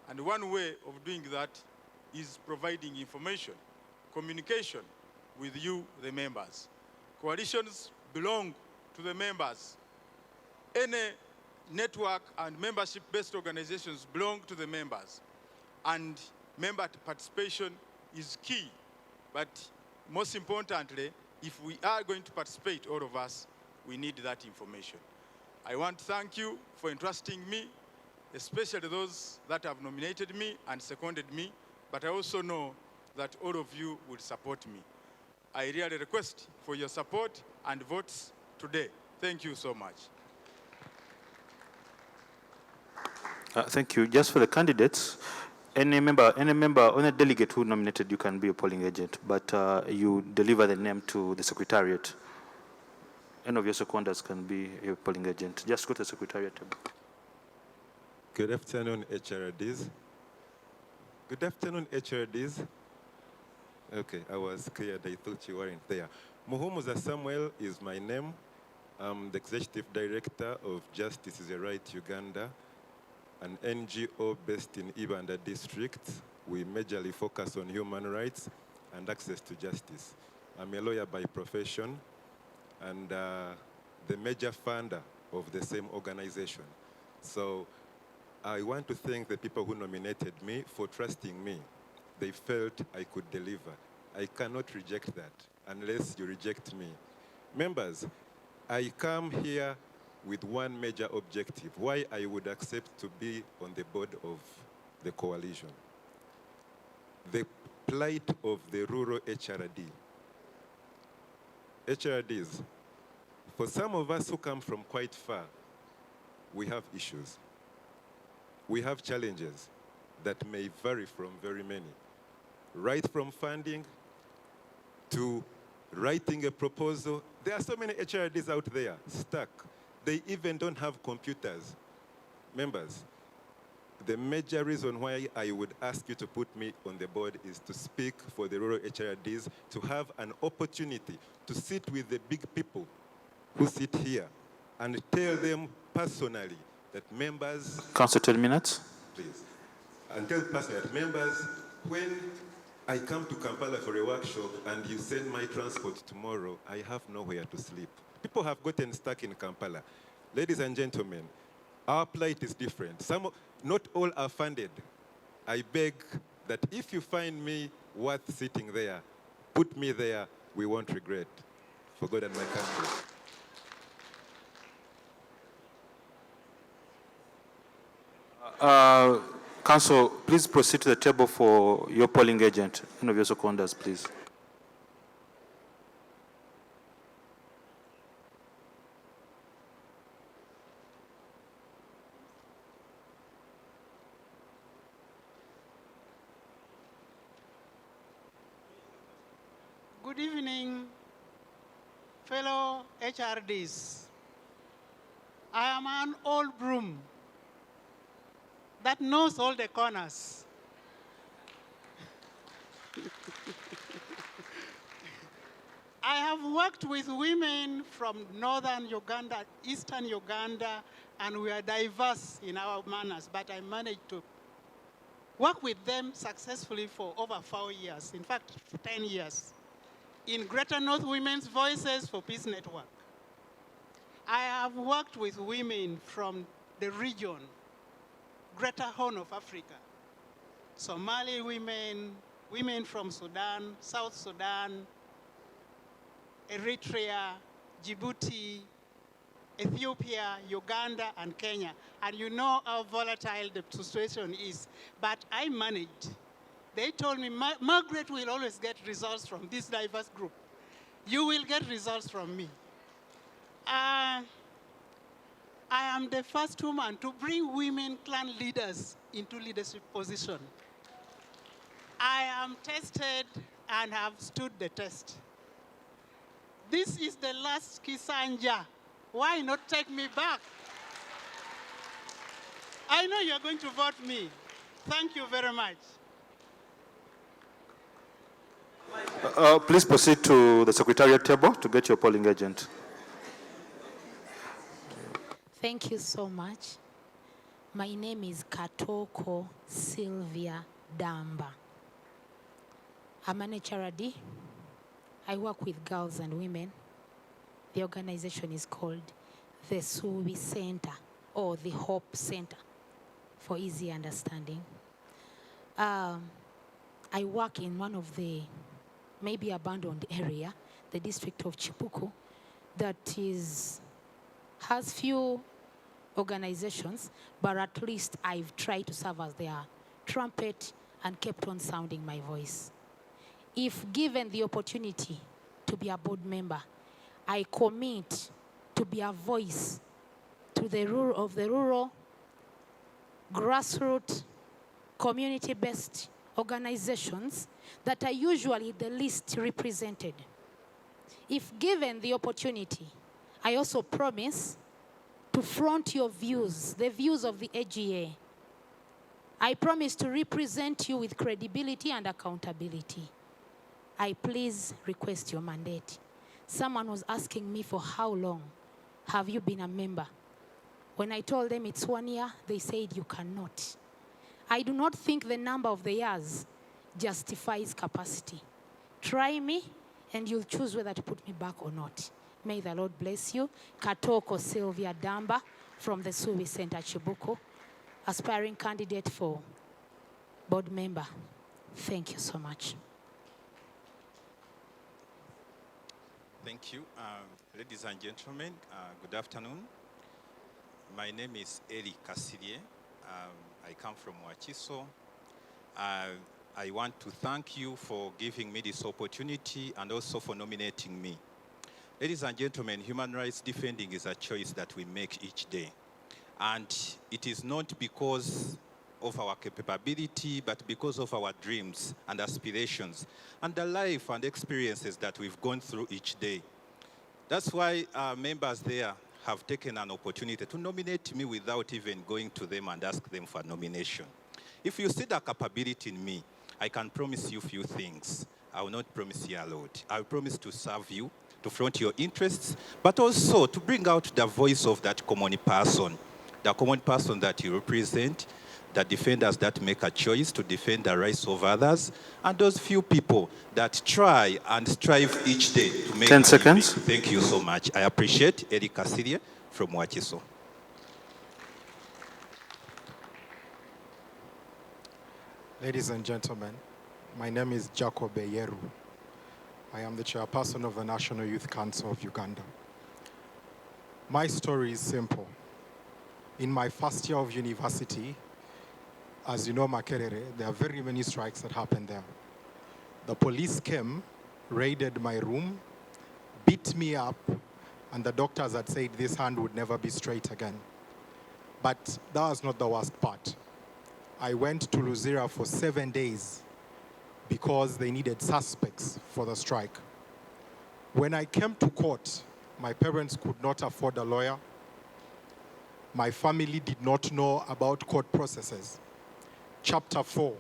And one way of doing that is providing information, communication with you, the members. Coalitions belong to the members. Any network and membership-based organizations belong to the members. And member participation is key. But most importantly, if we are going to participate, all of us, we need that information. I want to thank you for entrusting me especially those that have nominated me and seconded me, but I also know that all of you will support me. I really request for your support and votes today. Thank you so much. Thank you. Just for the candidates, any member, any delegate who nominated you can be a polling agent, but you deliver the name to the secretariat. Any of your seconders can be a polling agent. Just go to the secretariat table. Good afternoon, HRDs. Good afternoon, HRDs. Okay, I was scared. I thought you weren't there. Muhumuza Samuel is my name. I'm the Executive Director of Justice is a Right Uganda, an NGO based in Uganda district. We majorly focus on human rights and access to justice. I'm a lawyer by profession and the major funder of the same organization. So I want to thank the people who nominated me for trusting me. They felt I could deliver. I cannot reject that unless you reject me. Members, I come here with one major objective, why I would accept to be on the board of the coalition. The plight of the rural HRD. HRDs, for some of us who come from quite far, we have issues. We have challenges that may vary from very many, right from funding to writing a proposal. There are so many HRDs out there stuck. They even don't have computers. Members, the major reason why I would ask you to put me on the board is to speak for the rural HRDs, to have an opportunity to sit with the big people who sit here and tell them personally that members... Council, 10 minutes. Please. And tell personally that members, when I come to Kampala for a workshop and you send my transport tomorrow, I have nowhere to sleep. People have gotten stuck in Kampala. Ladies and gentlemen, our plight is different. Not all are funded. I beg that if you find me worth sitting there, put me there, we won't regret. For God and my country. Council, please proceed to the table for your polling agent. Any of your seconders, please. Good evening, fellow HRDs. I am an old broom that knows all the corners. I have worked with women from northern Uganda, eastern Uganda, and we are diverse in our manners, but I managed to work with them successfully for over 4 years, in fact, 10 years, in Greater North Women's Voices for Peace Network. I have worked with women from the region, Greater Horn of Africa, Somali women, women from Sudan, South Sudan, Eritrea, Djibouti, Ethiopia, Uganda, and Kenya. And you know how volatile the situation is. But I managed. They told me, Margaret will always get results from this diverse group. You will get results from me. I am the first woman to bring women clan leaders into leadership position. I am tested and have stood the test. This is the last Kisanja. Why not take me back? I know you're going to vote me. Thank you very much. Please proceed to the secretariat table to get your polling agent. Thank you so much. My name is Katoko Sylvia Damba. I'm an HRD. I work with girls and women. The organization is called the Subi Center, or the Hope Center, for easy understanding. I work in one of the maybe abandoned area, the district of Chipuku, that has few organizations, but at least I've tried to serve as their trumpet and kept on sounding my voice. If given the opportunity to be a board member, I commit to be a voice to the rural, grassroots, community-based organizations that are usually the least represented. If given the opportunity, I also promise to front your views, the views of the AGA. I promise to represent you with credibility and accountability. I please request your mandate. Someone was asking me for how long have you been a member? When I told them it's 1 year, they said you cannot. I do not think the number of the years justifies capacity. Try me, and you'll choose whether to put me back or not. May the Lord bless you. Katoko Sylvia Damba from the Suvi Center, Chibuku, aspiring candidate for board member. Thank you so much. Thank you. Ladies and gentlemen, good afternoon. My name is Eli Kasirie. I come from Wachiso. I want to thank you for giving me this opportunity and also for nominating me. Ladies and gentlemen, human rights defending is a choice that we make each day. And it is not because of our capability, but because of our dreams and aspirations and the life and experiences that we've gone through each day. That's why our members there have taken an opportunity to nominate me without even going to them and ask them for nomination. If you see the capability in me, I can promise you a few things. I will not promise you a lot. I will promise to serve you, to front your interests, but also to bring out the voice of that common person that you represent, the defenders that make a choice to defend the rights of others, and those few people that try and strive each day to make 10 seconds. Thank you so much. I appreciate Eric Kasirie from Wachiso. Ladies and gentlemen, my name is Jacob Eyeru. I am the chairperson of the National Youth Council of Uganda. My story is simple. In my first year of university, as you know, Makerere, there are very many strikes that happened there. The police came, raided my room, beat me up, and the doctors had said this hand would never be straight again. But that was not the worst part. I went to Luzira for 7 days because they needed suspects for the strike. When I came to court, my parents could not afford a lawyer. My family did not know about court processes. Chapter 4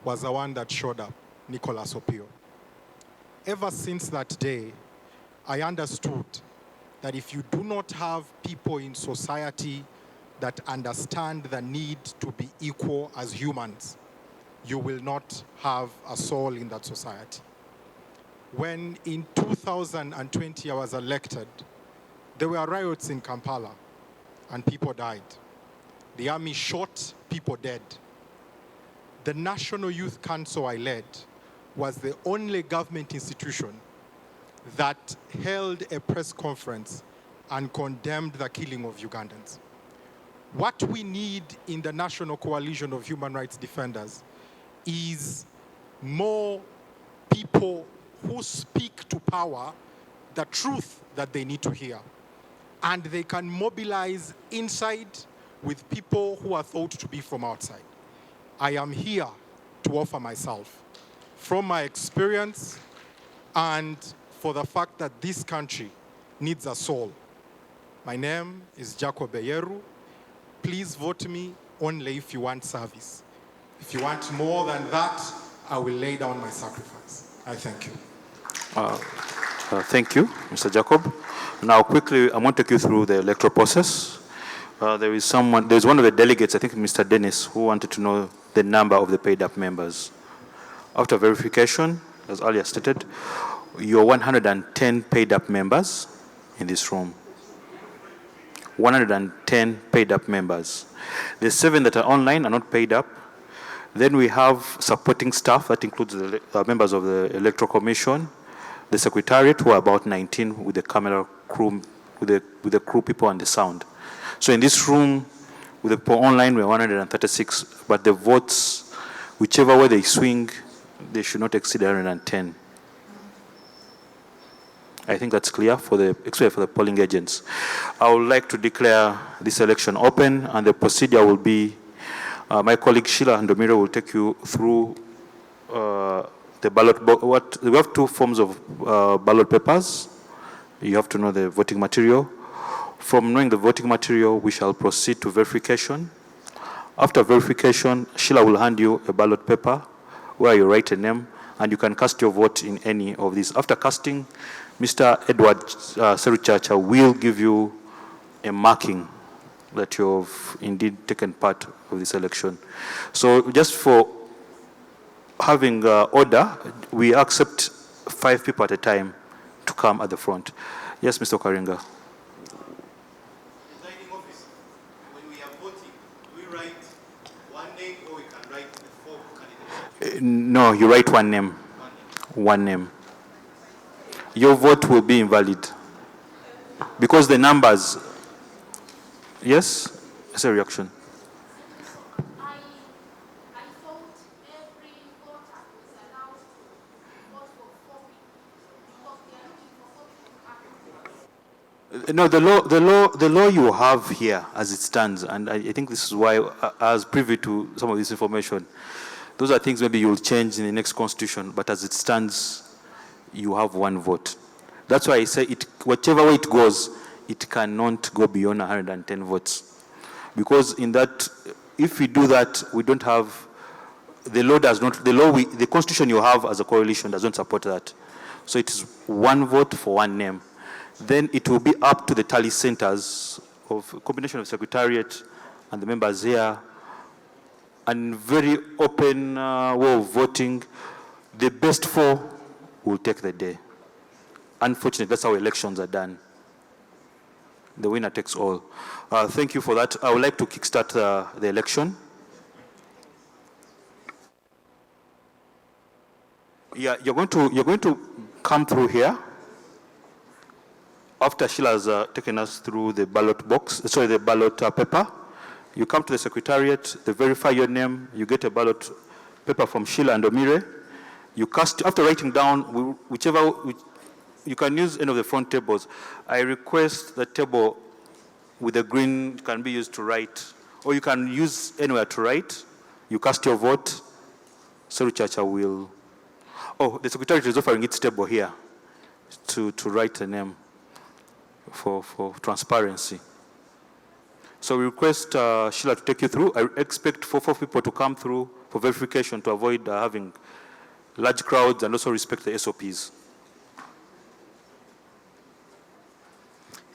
was the one that showed up, Nicholas Opio. Ever since that day, I understood that if you do not have people in society that understand the need to be equal as humans, you will not have a soul in that society. When in 2020 I was elected, there were riots in Kampala and people died. The army shot, people dead. The National Youth Council I led was the only government institution that held a press conference and condemned the killing of Ugandans. What we need in the National Coalition of Human Rights Defenders is more people who speak to power the truth that they need to hear. And they can mobilize inside with people who are thought to be from outside. I am here to offer myself from my experience and for the fact that this country needs a soul. My name is Jacob Eyeru. Please vote me only if you want service. If you want more than that, I will lay down my sacrifice. I thank you. Thank you, Mr. Jacob. Now, quickly, I want to take you through the electoral process. There's one of the delegates, I think Mr. Dennis, who wanted to know the number of the paid-up members. After verification, as earlier stated, you're 110 paid-up members in this room. 110 paid-up members. The 7 that are online are not paid up. Then we have supporting staff, that includes the members of the Electoral Commission, the Secretariat, who are about 19 with the camera crew, with the crew people and the sound. So in this room, with the poll online, we're 136, but the votes, whichever way they swing, they should not exceed 110. I think that's clear for the, especially for the polling agents. I would like to declare this election open, and the procedure will be, my colleague Sheila Ndomire will take you through the ballot box. We have two forms of ballot papers. You have to know the voting material. From knowing the voting material, we shall proceed to verification. After verification, Sheila will hand you a ballot paper where you write a name, and you can cast your vote in any of these. After casting, Mr. Edward Seruchacha will give you a marking that you've indeed taken part of this election. So just for having order, we accept 5 people at a time to come at the front. Yes, Mr. Karinga. No, you write one name. One name. Your vote will be invalid. Because the numbers... Yes? It's a reaction. No, the law you have here as it stands, and I think this is why I was privy to some of this information. Those are things maybe you'll change in the next constitution, but as it stands, you have one vote. That's why I say it, whichever way it goes, it cannot go beyond 110 votes. Because in that, if we do that, we don't have, the law does not, the constitution you have as a coalition doesn't support that. So it is one vote for one name. Then it will be up to the tally centers of a combination of secretariat and the members here, and very open way of voting. The best 4 will take the day. Unfortunately, that's how elections are done. The winner takes all. Thank you for that. I would like to kickstart the election. Yeah, you're going to come through here. After Sheila has taken us through the ballot box, sorry, the ballot paper, you come to the secretariat, they verify your name, you get a ballot paper from Sheila Ndomire. You cast, after writing down, whichever, you can use any of the front tables. I request the table with the green can be used to write, or you can use anywhere to write. You cast your vote. Seruchacha will, oh, the secretariat is offering its table here to write a name for transparency. So we request Sheila to take you through. I expect 4 people to come through for verification to avoid having large crowds and also respect the SOPs.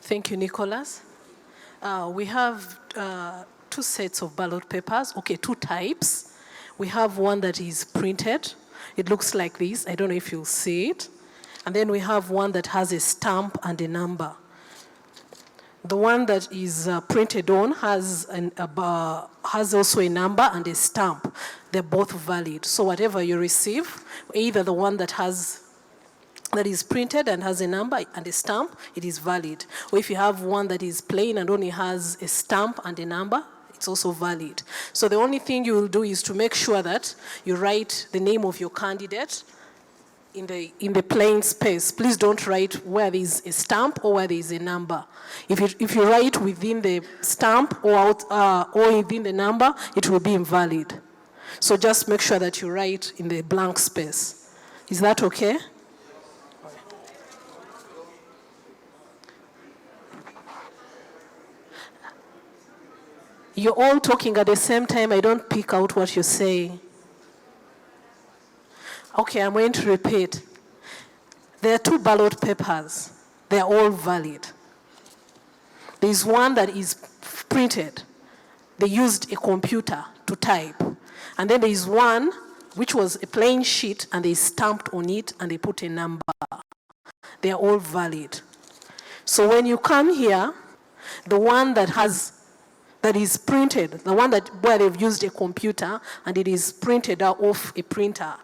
Thank you, Nicholas. We have 2 sets of ballot papers, okay, 2 types. We have one that is printed. It looks like this. I don't know if you'll see it. And then we have one that has a stamp and a number. The one that is printed on has also a number and a stamp. They're both valid. So whatever you receive, either the one that is printed and has a number and a stamp, it is valid. Or if you have one that is plain and only has a stamp and a number, it's also valid. So the only thing you will do is to make sure that you write the name of your candidate in the plain space. Please don't write where there is a stamp or where there is a number. If you write within the stamp or within the number, it will be invalid. So just make sure that you write in the blank space. Is that okay? You're all talking at the same time. I don't pick out what you're saying. Okay, I'm going to repeat. There are 2 ballot papers. They're all valid. There's one that is printed. They used a computer to type. And then there's one which was a plain sheet and they stamped on it and they put a number. They're all valid. So when you come here, the one that is printed, the one where they've used a computer and it is printed out off a printer,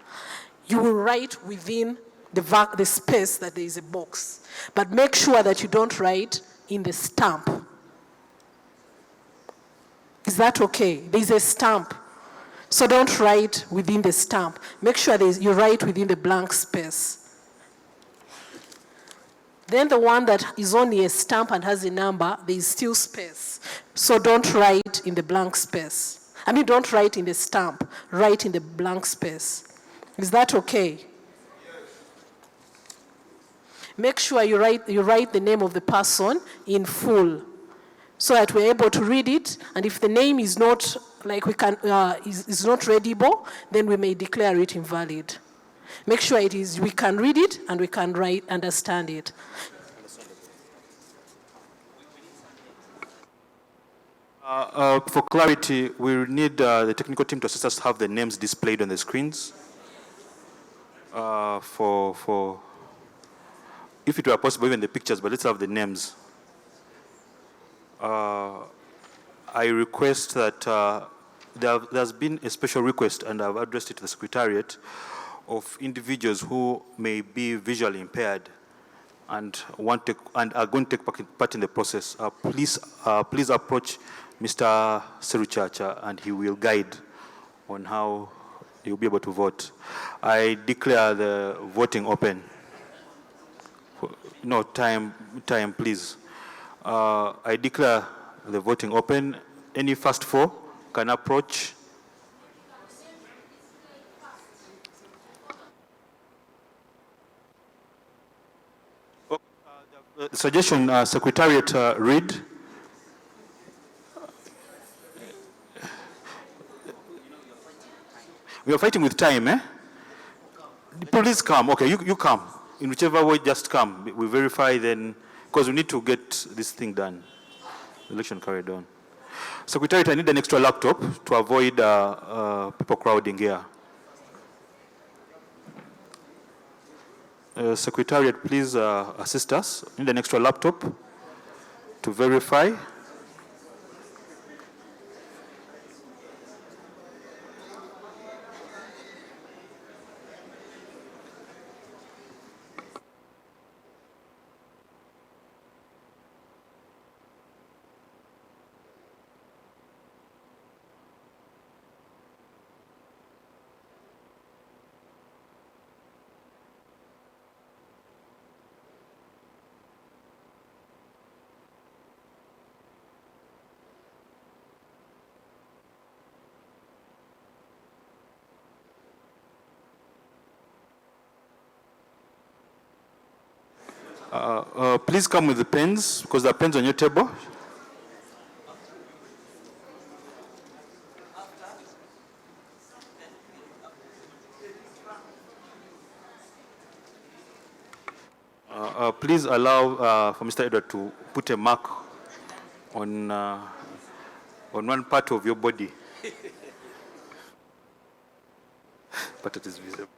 you will write within the space that there is a box. But make sure that you don't write in the stamp. Is that okay? There's a stamp. So don't write within the stamp. Make sure you write within the blank space. Then the one that is only a stamp and has a number, there is still space. So don't write in the blank space. I mean, don't write in the stamp, write in the blank space. Is that okay? Make sure you write the name of the person in full so that we're able to read it. And if the name is not, is not readable, then we may declare it invalid. Make sure we can read it and we can understand it. For clarity, we need the technical team to assist us to have the names displayed on the screens. If it were possible, even the pictures, but let's have the names. I request that there's been a special request, and I've addressed it to the Secretariat, of individuals who may be visually impaired and are going to take part in the process. Please approach Mr. Seruchacha, and he will guide on how you'll be able to vote. I declare the voting open. No, time, please. I declare the voting open. Any first four can approach. Suggestion, Secretariat, read. We are fighting with time, eh? Please come. Okay, you come. In whichever way, just come. We verify then, because we need to get this thing done. Election carried on. Secretariat, I need an extra laptop to avoid people crowding here. Secretariat, please assist us. I need an extra laptop to verify. Please come with the pens, because there are pens on your table. Please allow for Mr. Edward to put a mark on one part of your body. But it is visible.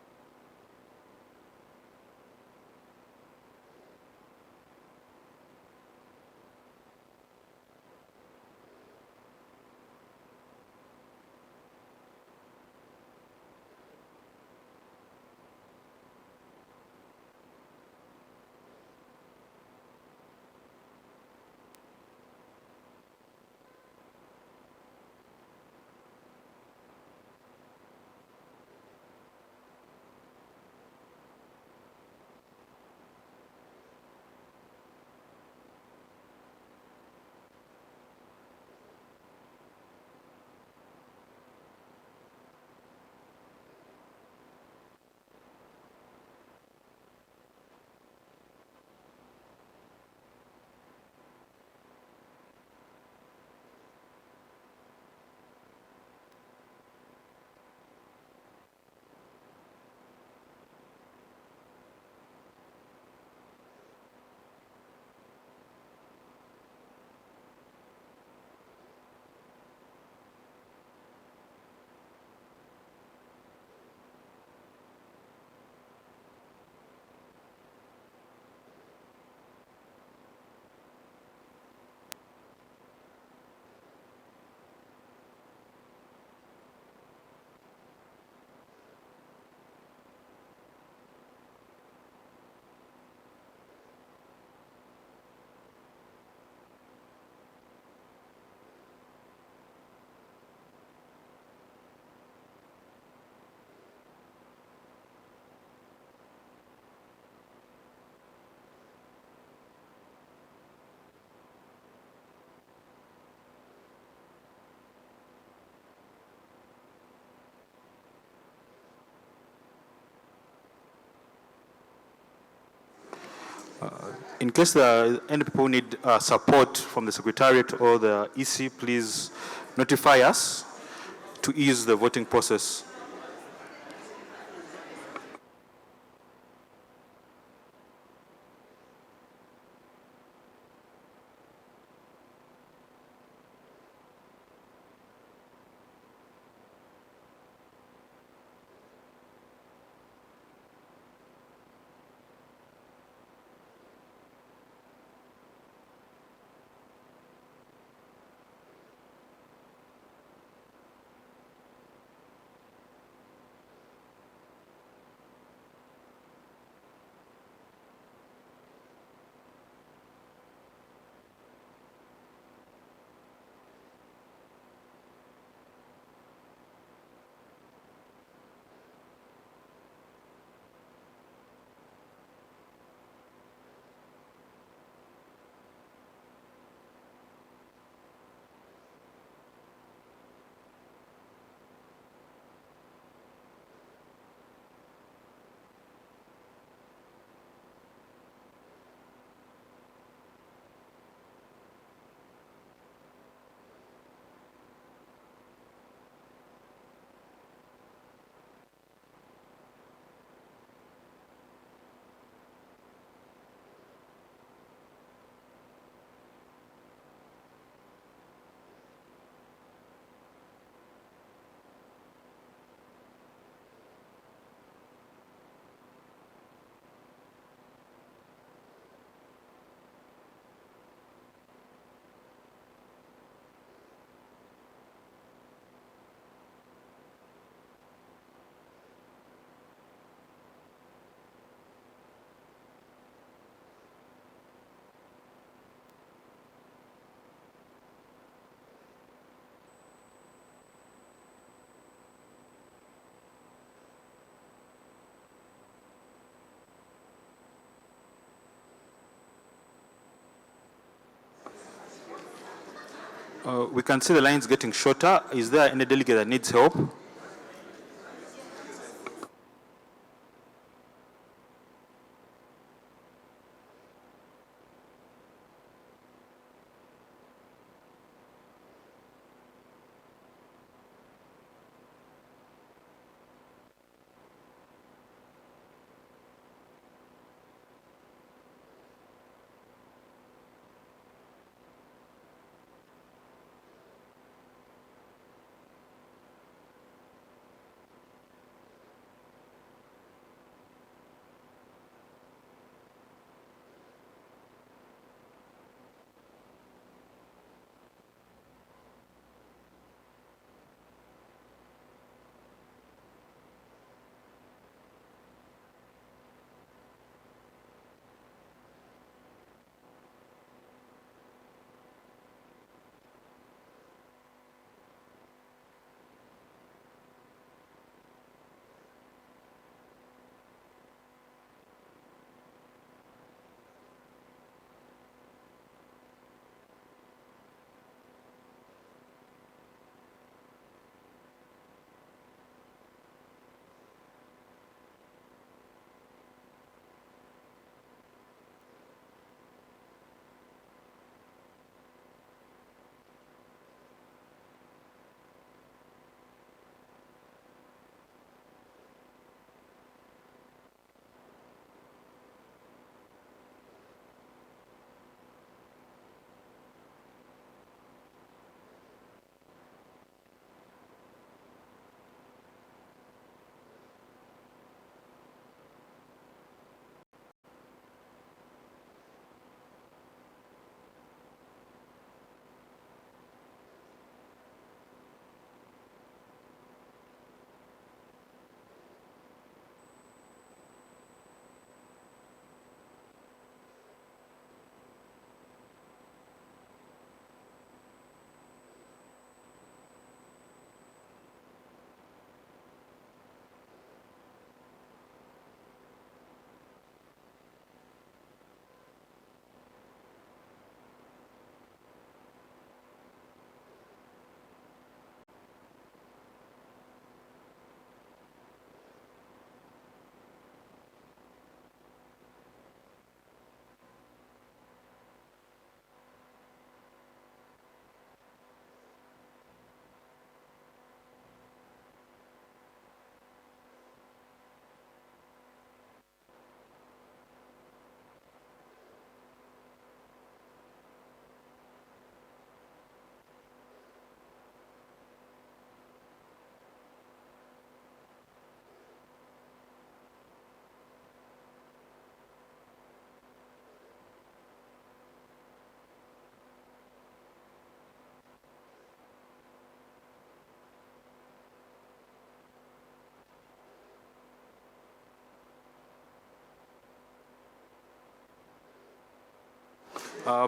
In case there are any people who need support from the Secretariat or the EC, please notify us to ease the voting process. We can see the lines getting shorter. Is there any delegate that needs help?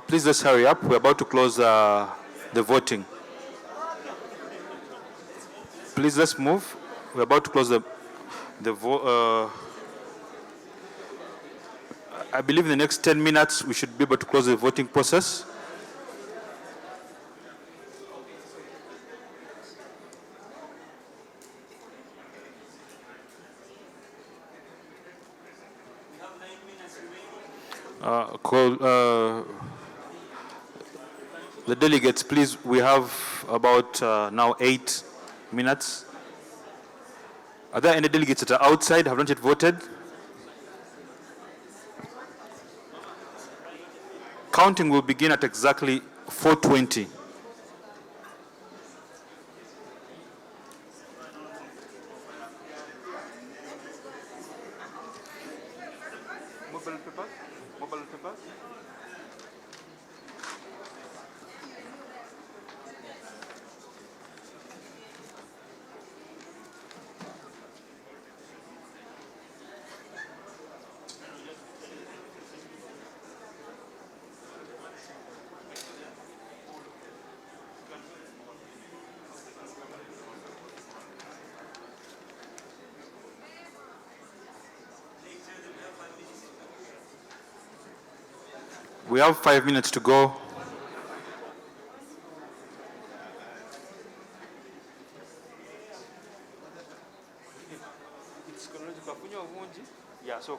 Please let's hurry up. We're about to close the voting. Please let's move. We're about to close the vote. I believe in the next 10 minutes we should be able to close the voting process. The delegates, please, we have about now 8 minutes. Are there any delegates that are outside, have not yet voted? Counting will begin at exactly 4:20. Mobile papers? Mobile papers? We have 5 minutes to go. Yeah, so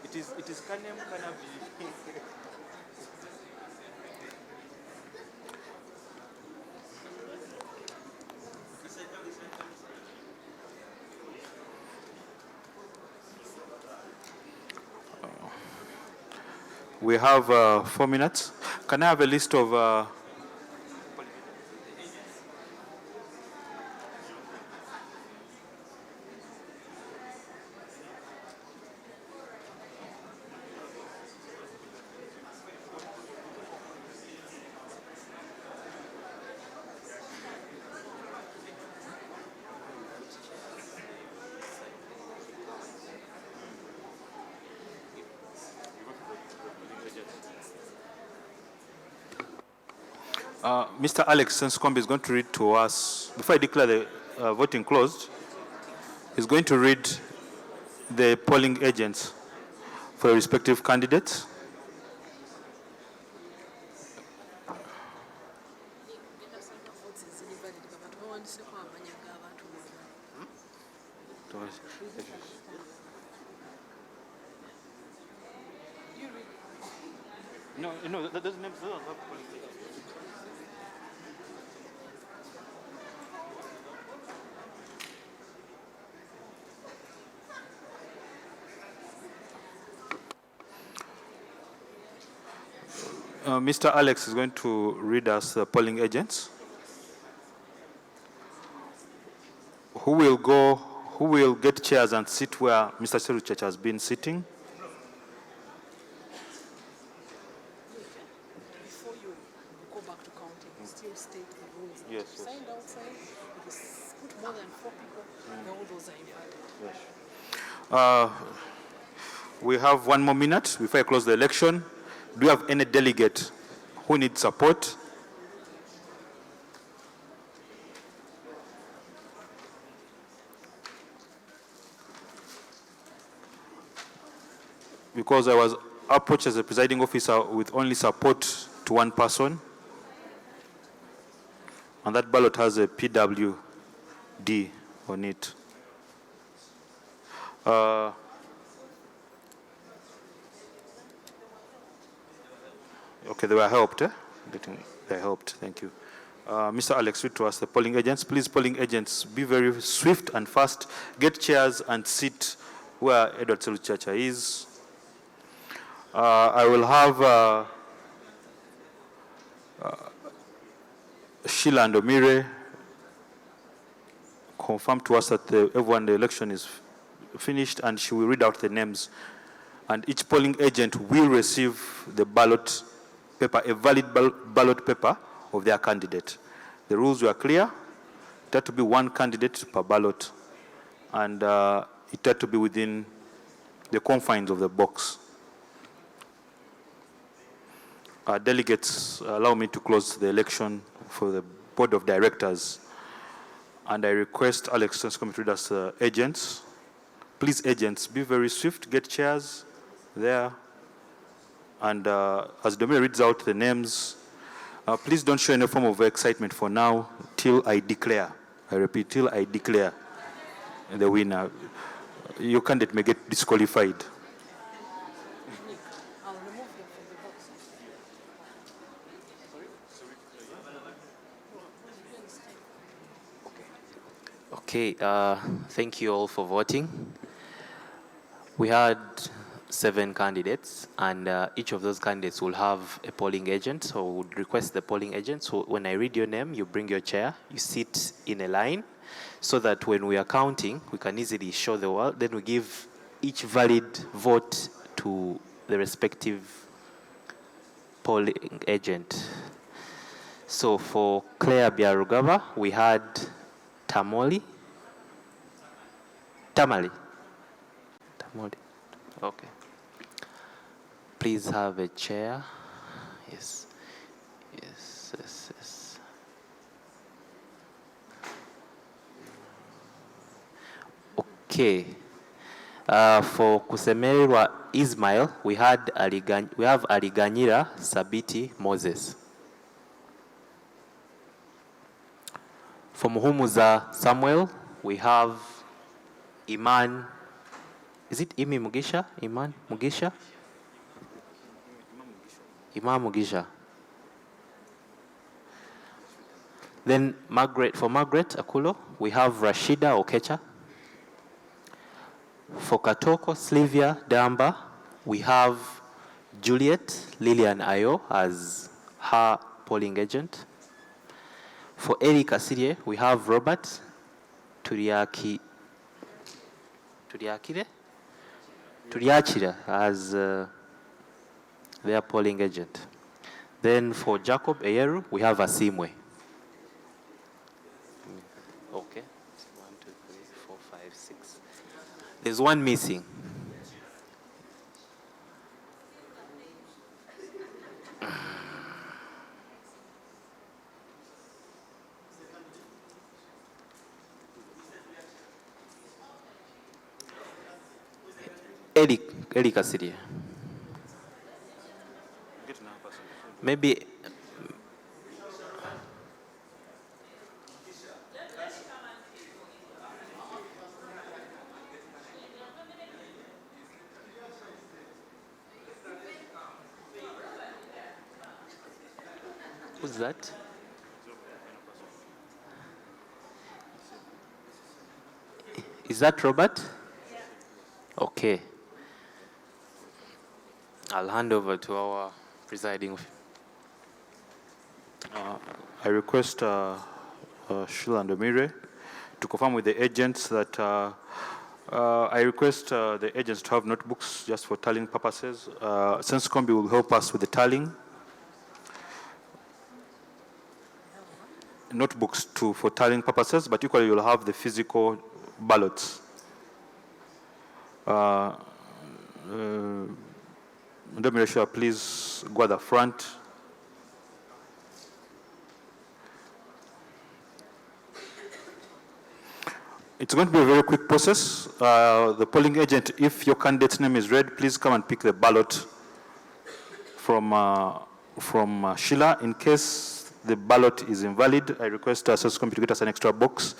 it is Kanem Kanabi. We have 4 minutes. Can I have a list of Mr. Alex Senskombi is going to read to us, before I declare the voting closed, he's going to read the polling agents for the respective candidates. No, those names don't have polling agents. Mr. Alex is going to read us the polling agents. Who will get chairs and sit where Mr. Seruchech has been sitting? Before you go back to counting, still state the rules. Yes, yes. Signed outside, if you put more than 4 people, then all those are invalid. Yes. We have 1 more minute before I close the election. Do you have any delegate who needs support? Because I was approached as a presiding officer with only support to 1 person, and that ballot has a PWD on it. Okay, they were helped. They helped. Thank you. Mr. Alex, read to us the polling agents. Please, polling agents, be very swift and fast. Get chairs and sit where Edward Seruchacha is. I will have Sheila and Omire confirm to us that everyone, the election is finished, and she will read out the names. And each polling agent will receive the ballot paper, a valid ballot paper of their candidate. The rules were clear. It had to be 1 candidate per ballot. And it had to be within the confines of the box. Delegates, allow me to close the election for the board of directors. And I request Alex Senscom to read us agents. Please, agents, be very swift, get chairs there. And as Dominic reads out the names, please don't show any form of excitement for now till I declare. I repeat, till I declare the winner. Your candidate may get disqualified. Okay, thank you all for voting. We had 7 candidates, and each of those candidates will have a polling agent. So we would request the polling agent. So when I read your name, you bring your chair, you sit in a line, so that when we are counting, we can easily show the world. Then we give each valid vote to the respective polling agent. So for Claire Biarugaba, we had Tamali. Okay. Please have a chair. Yes. Okay. For Kusemerwa Ismail, we have Aliganyira Sabiti Moses. For Muhumuza Samuel, we have Iman. Is it Imi Mugisha? Iman Mugisha? Imam Mugisha. Then for Margaret Akulo, we have Rashida Okecha. For Katoko Sylvia Damba, we have Juliet Lillian Ayo as her polling agent. For Eric Asirie, we have Robert Turiachira as their polling agent. Then for Jacob Eyeru, we have Asimwe. Okay. 1, 2, 3, 4, 5, 6. There's one missing. Eric Asirie. Maybe who's that? Is that Robert? Okay. I'll hand over to our presiding. I request Sheila and Omire to confirm with the agents that I request the agents to have notebooks just for tallying purposes. Senscombi will help us with the tallying. Notebooks for tallying purposes, but equally you'll have the physical ballots. Madam, please go at the front. It's going to be a very quick process. The polling agent, if your candidate's name is read, please come and pick the ballot from Sheila. In case the ballot is invalid, I request Senscom to get us an extra box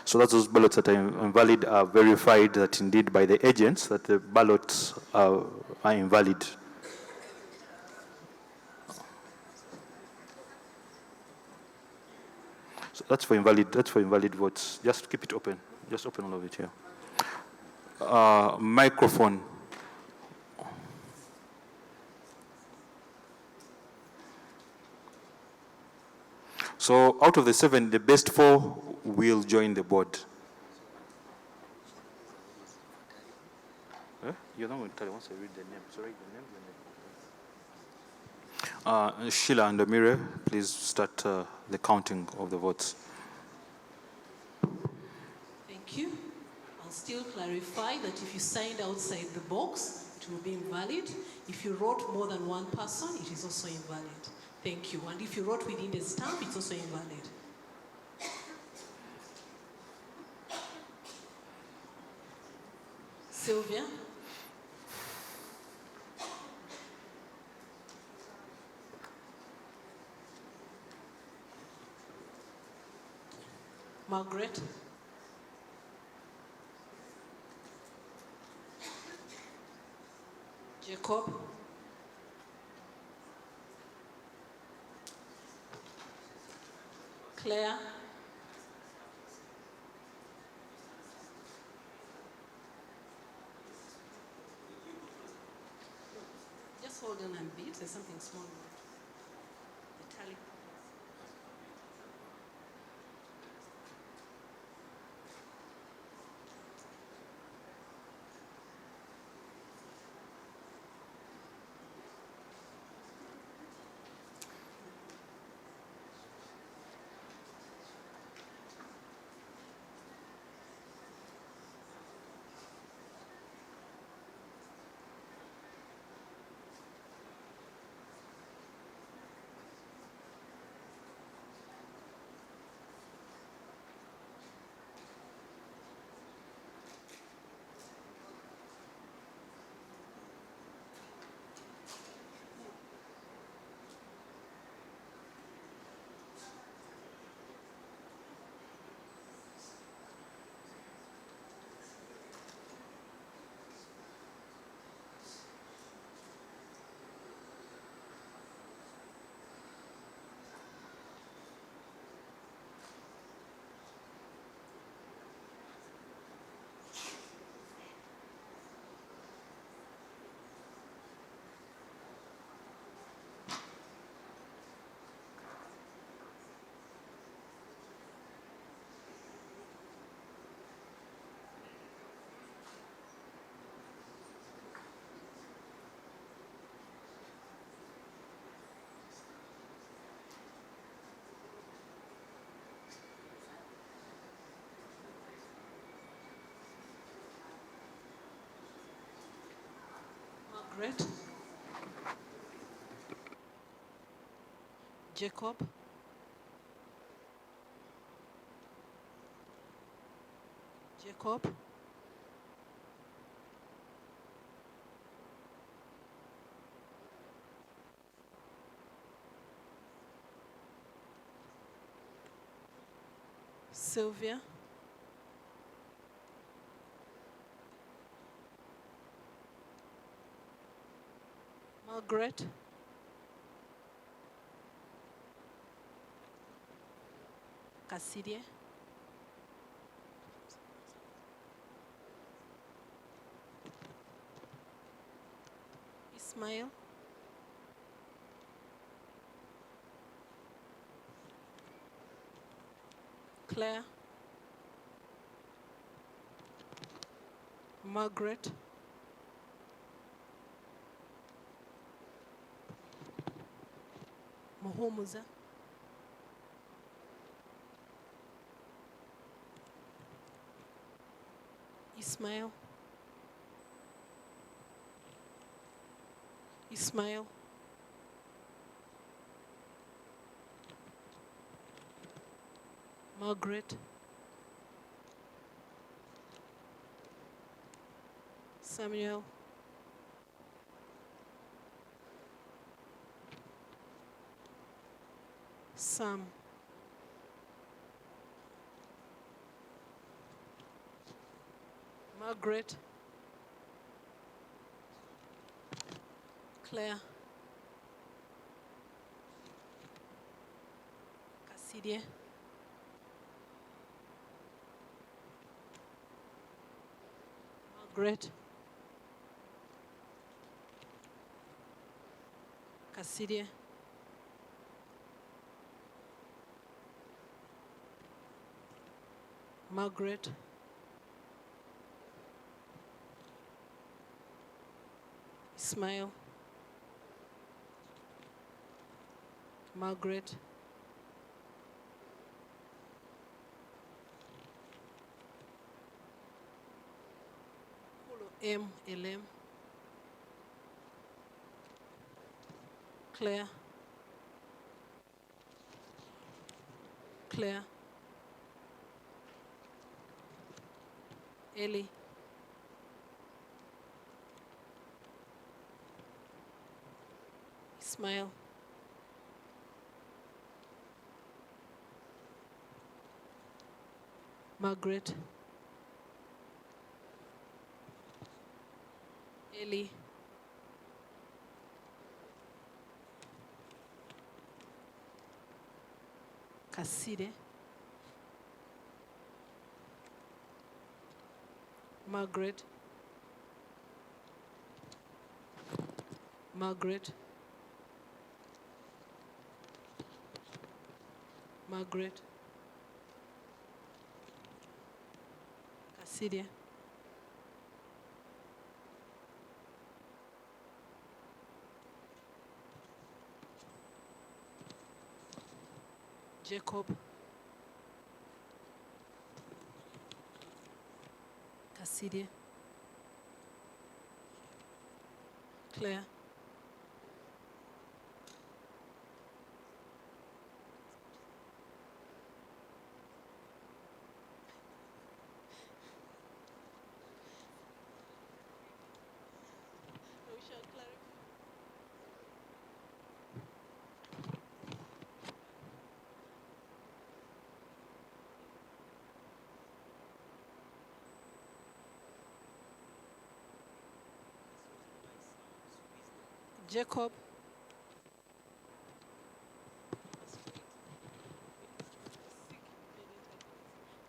so that those ballots that are invalid are verified that indeed by the agents that the ballots are invalid. So that's for invalid votes. Just keep it open. Just open all of it here. Microphone. So out of the 7, the best 4 will join the board. You're not going to tell me once I read the name. Sorry, the name. Sheila and Amire, please start the counting of the votes. Thank you. I'll still still clarify that if you signed outside the box, it will be invalid. If you wrote more than one person, it is also invalid. Thank you. And if you wrote within the stamp, it's also invalid. Sylvia? Margaret? Jacob? Claire? Just hold on a bit, there's something small. The tally. Margaret? Jacob? Jacob? Sylvia? Margaret? Cassidy? Ismail? Claire? Margaret? Muhumuza? Ismail? Ismail? Margaret? Samuel? Sam? Margaret? Claire? Cassidy? Margaret? Cassidy? Margaret? Ismail? Margaret? LM, Claire, Claire, Ellie, Ismail, Margaret, Ellie, Kaside, Margaret, Margaret, Margaret, Kaside, Jacob, Kaside, Claire, Jacob,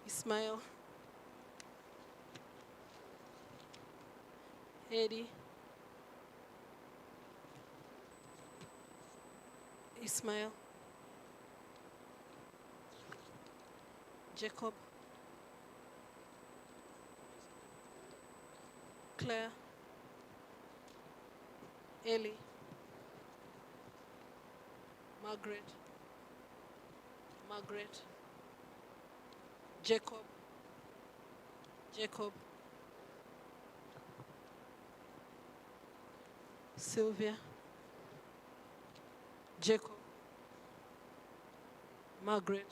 Ismail, Eddie, Ismail, Jacob, Claire, Ellie, Margaret, Margaret, Jacob, Jacob, Sylvia, Jacob, Margaret,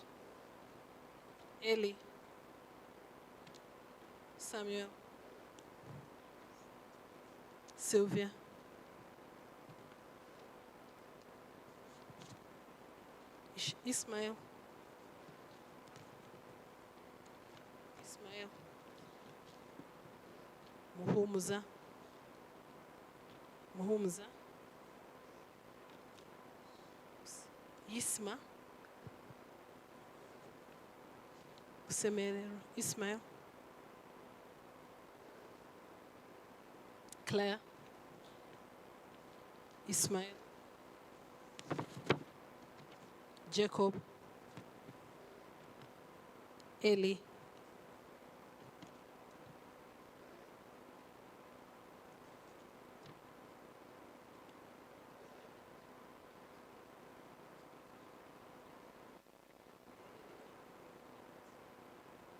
Ellie, Samuel, Sylvia, Ismail, Ismail, Muhumuza, Muhumuza, Yisma, Usemerero, Ismail, Claire, Ismail, Jacob, Ellie,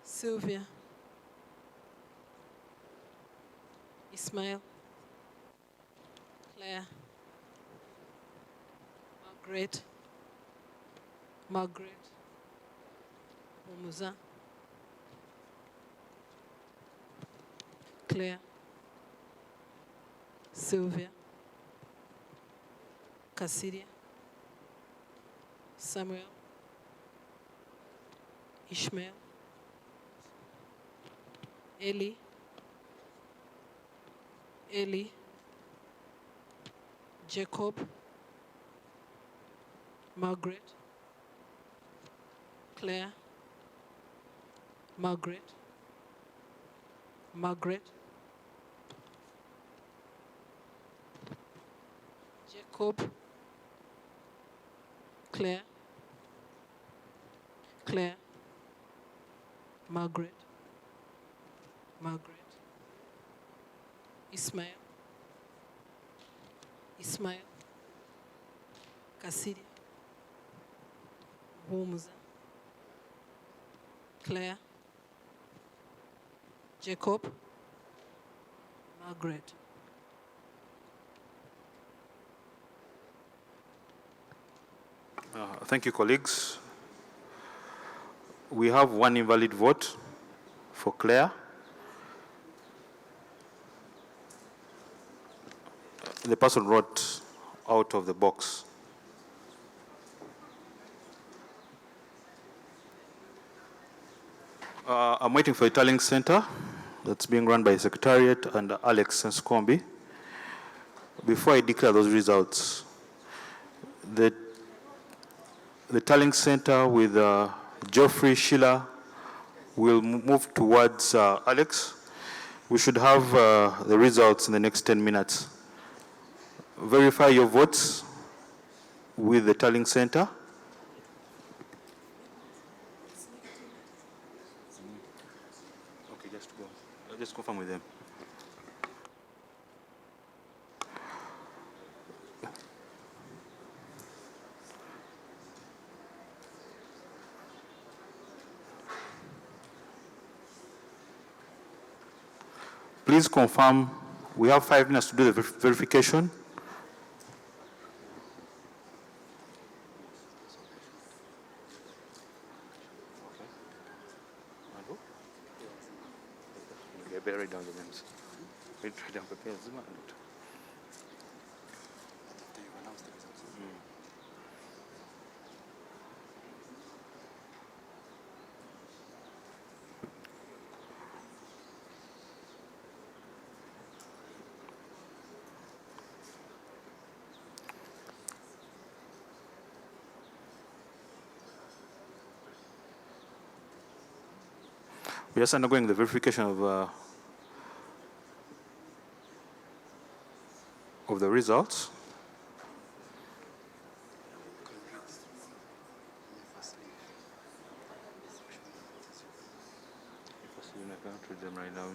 Sylvia, Ismail, Claire, Margaret, Margaret, Mumuza, Claire, Sylvia, Cassidia, Samuel, Ishmael, Ellie, Ellie, Jacob, Margaret, Claire, Margaret, Margaret, Jacob, Claire, Claire, Margaret, Margaret, Ismail, Ismail, Cassidy, Humuza, Claire, Jacob, Margaret. Thank you, colleagues. We have one invalid vote for Claire. The person wrote out of the box. I'm waiting for the tallying center that's being run by Secretariat and Alex Nskombi. Before I declare those results, the tallying center with Geoffrey Sheila will move towards Alex. We should have the results in the next 10 minutes. Verify your votes with the tallying center. Okay, just go. I'll just confirm with them. Please confirm. We have 5 minutes to do the verification. We are just undergoing the verification of the results. I can't read them right now.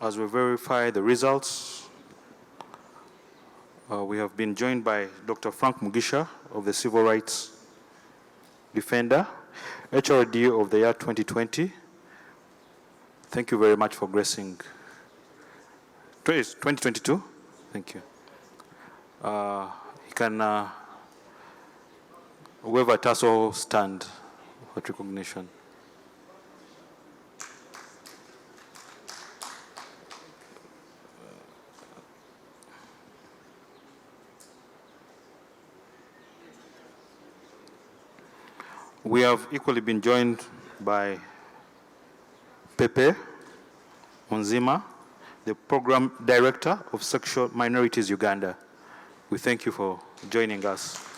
As we verify the results, we have been joined by Dr. Frank Mugisha of the Civil Rights Defender, HRD of the year 2020. Thank you very much for gracing. 2022? Thank you. You can wave at us or stand for recognition. We have equally been joined by Pepe Onzima, the Program Director of Sexual Minorities Uganda. We thank you for joining us.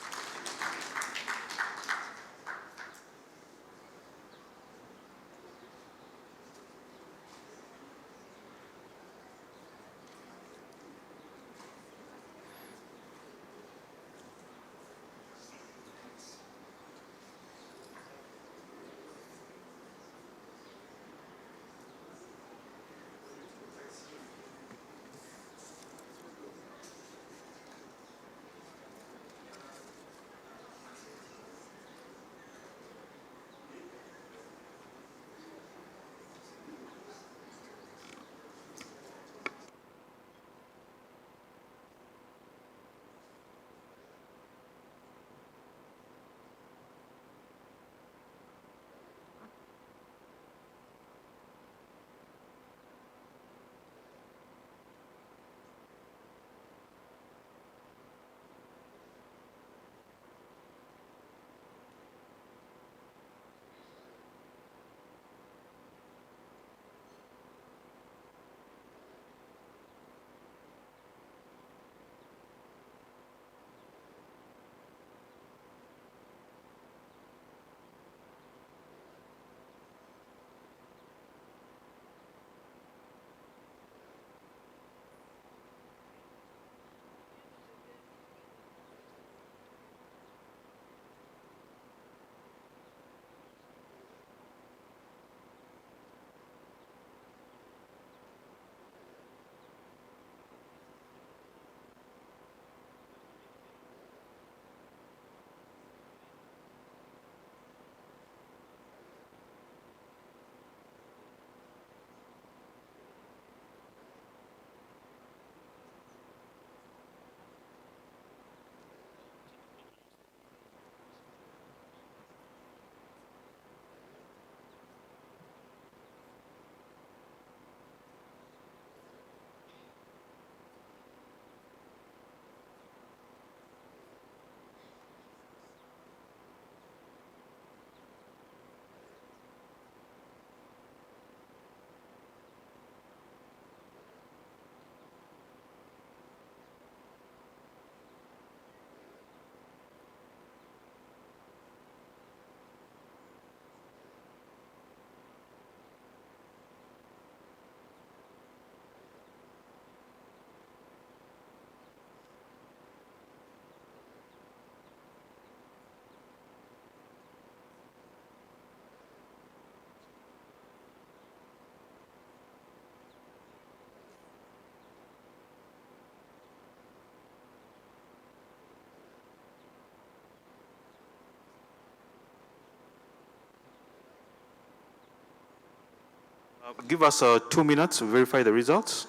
Give us 2 minutes to verify the results.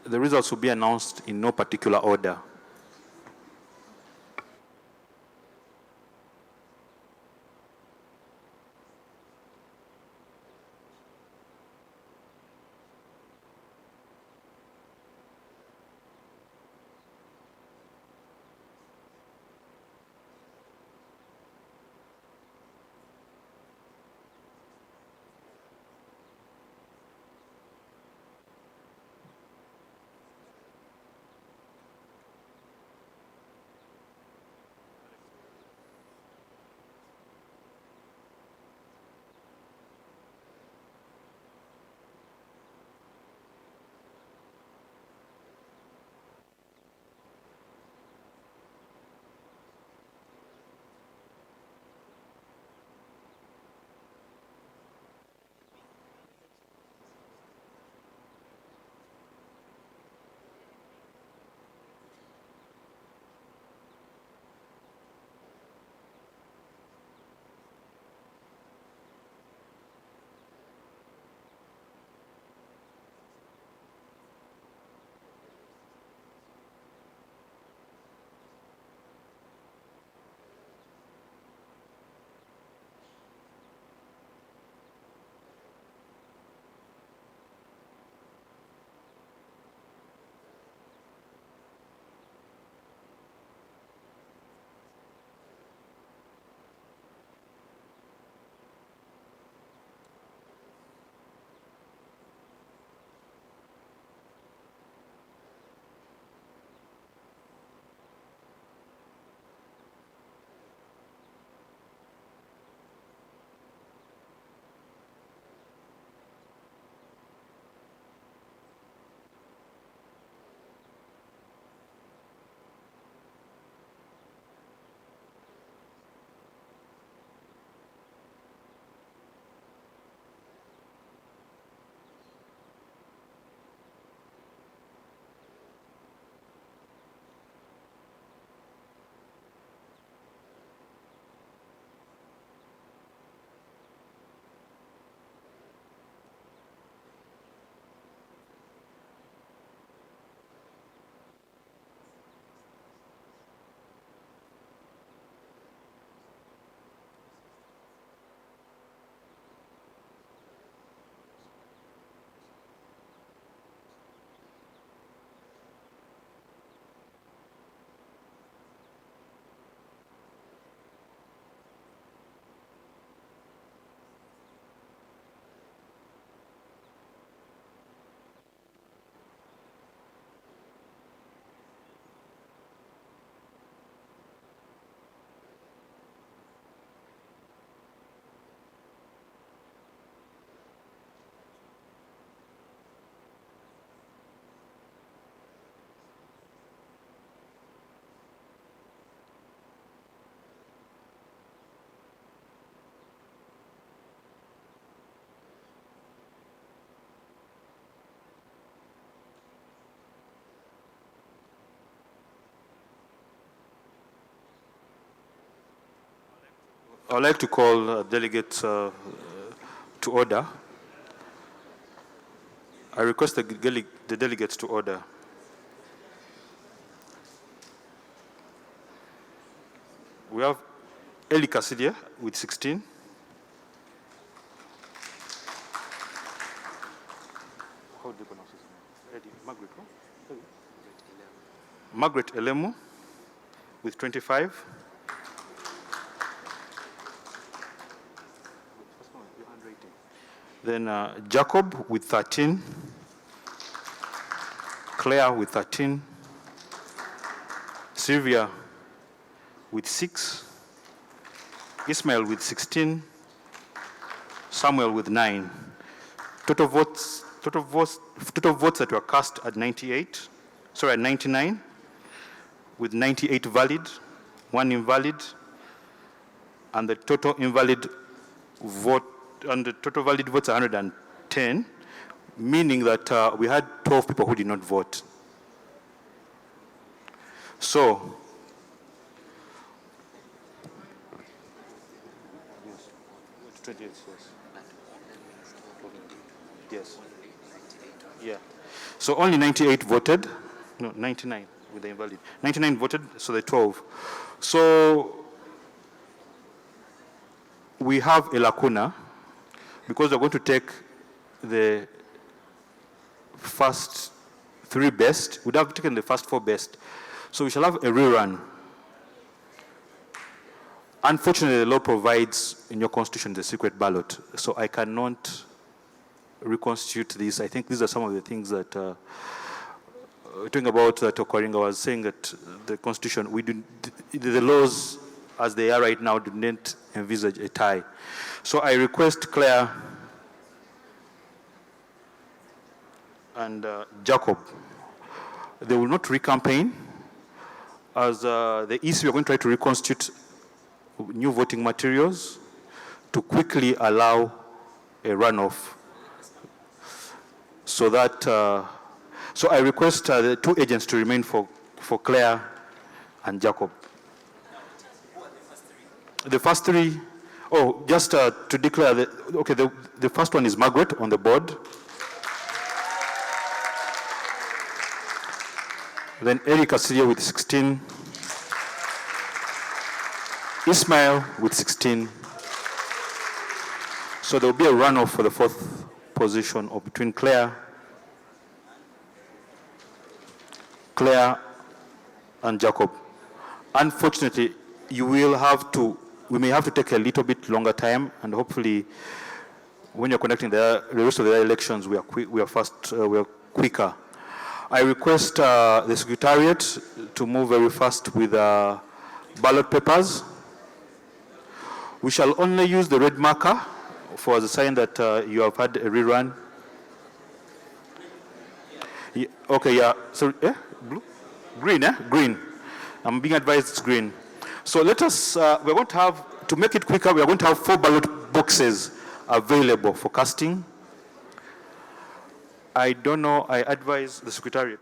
The results will be announced in no particular order. I'd like to call delegates to order. I request the delegates to order. We have Eli Kasidia with 16. How do you pronounce his name? Margaret, huh? Margaret Elemu with 25. Then Jacob with 13. Claire with 13. Sylvia with 6. Ismail with 16. Samuel with 9. Total votes that were cast at 99, with 98 valid, 1 invalid, and the total invalid vote, and the total valid votes are 110, meaning that we had 12 people who did not vote. So, yes, yes. Yes. Yeah. So only 98 voted. No, 99 with the invalid. 99 voted, so the 12. So we have a lacuna because we're going to take the first 3 best. We'd have taken the first 4 best. So we shall have a rerun. Unfortunately, the law provides in your constitution the secret ballot, so I cannot reconstitute this. I think these are some of the things that talking about that Okoringa was saying that the constitution, the laws as they are right now do not envisage a tie. So I request Claire and Jacob, they will not recampaign. As the EC, we are going to try to reconstitute new voting materials to quickly allow a runoff. So that, so I request the 2 agents to remain for Claire and Jacob. The first 3, oh, just to declare, okay, the first one is Margaret on the board. Then Eric Asilia with 16. Ismail with 16. So there will be a runoff for the 4th position or between Claire and Jacob. Unfortunately, we may have to take a little bit longer time, and hopefully when you're conducting the rest of the elections, we are quicker. I request the Secretariat to move very fast with ballot papers. We shall only use the red marker for the sign that you have had a rerun. Yeah, okay, yeah. So, blue? Green, Green. I'm being advised it's green. So let us, we're going to have, to make it quicker, we're going to have 4 ballot boxes available for casting. I don't know, I advise the Secretariat.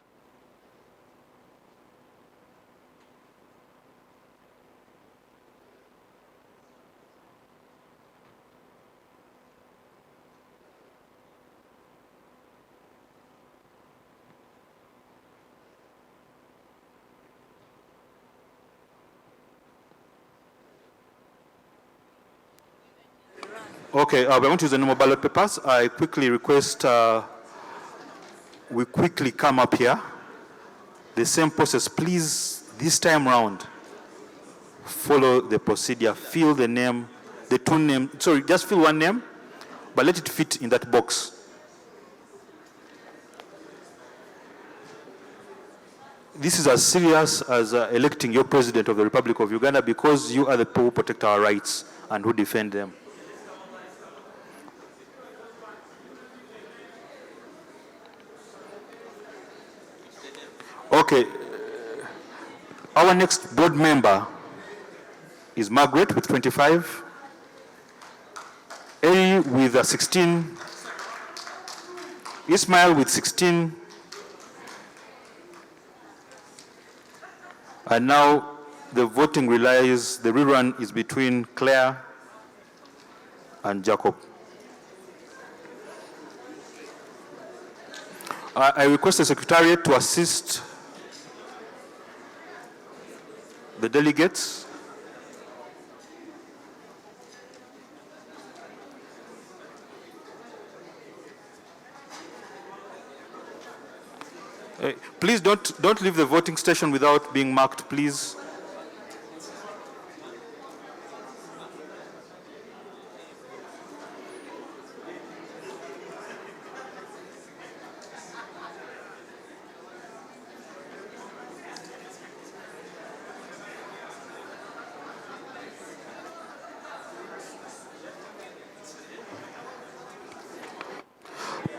Okay, we're going to use the normal ballot papers. I quickly request we quickly come up here. The same process, please, this time round, follow the procedure, fill the name, the 2 names, sorry, just fill 1 name, but let it fit in that box. This is as serious as electing your president of the Republic of Uganda, because you are the people who protect our rights and who defend them. Okay, our next board member is Margaret with 25, Eri with 16, Ismail with 16, and now the voting relies, the rerun is between Claire and Jacob. I request the Secretariat to assist the delegates. Please don't leave the voting station without being marked, please.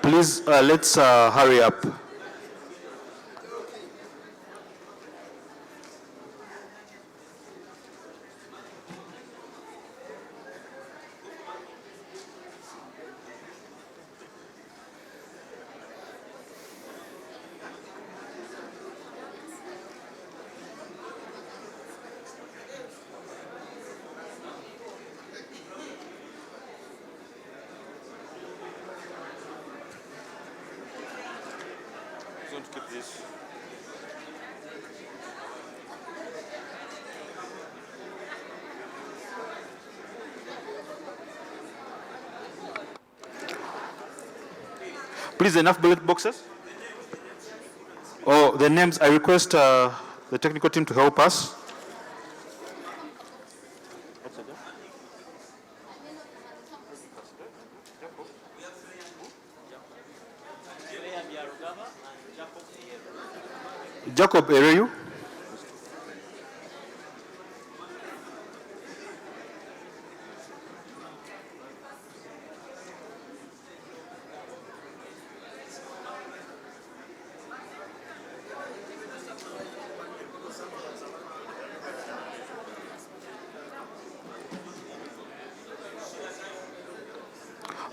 Please, let's hurry up. Please, enough ballot boxes? Oh, the names, I request the technical team to help us. Jacob Ereyu.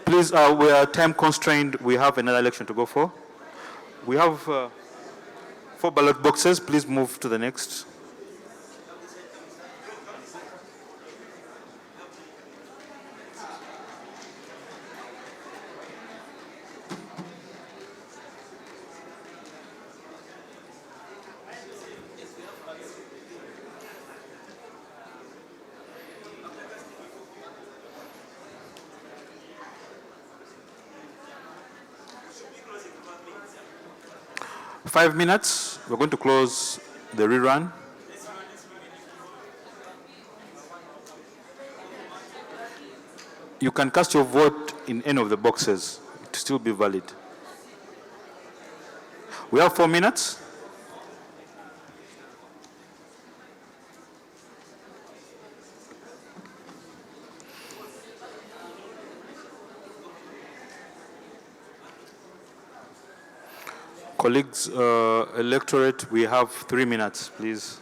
Please, we are time constrained. We have another election to go for. We have 4 ballot boxes. Please move to the next. Five minutes. We're going to close the rerun. You can cast your vote in any of the boxes to still be valid. We have 4 minutes. Colleagues, electorate, we have 3 minutes, please.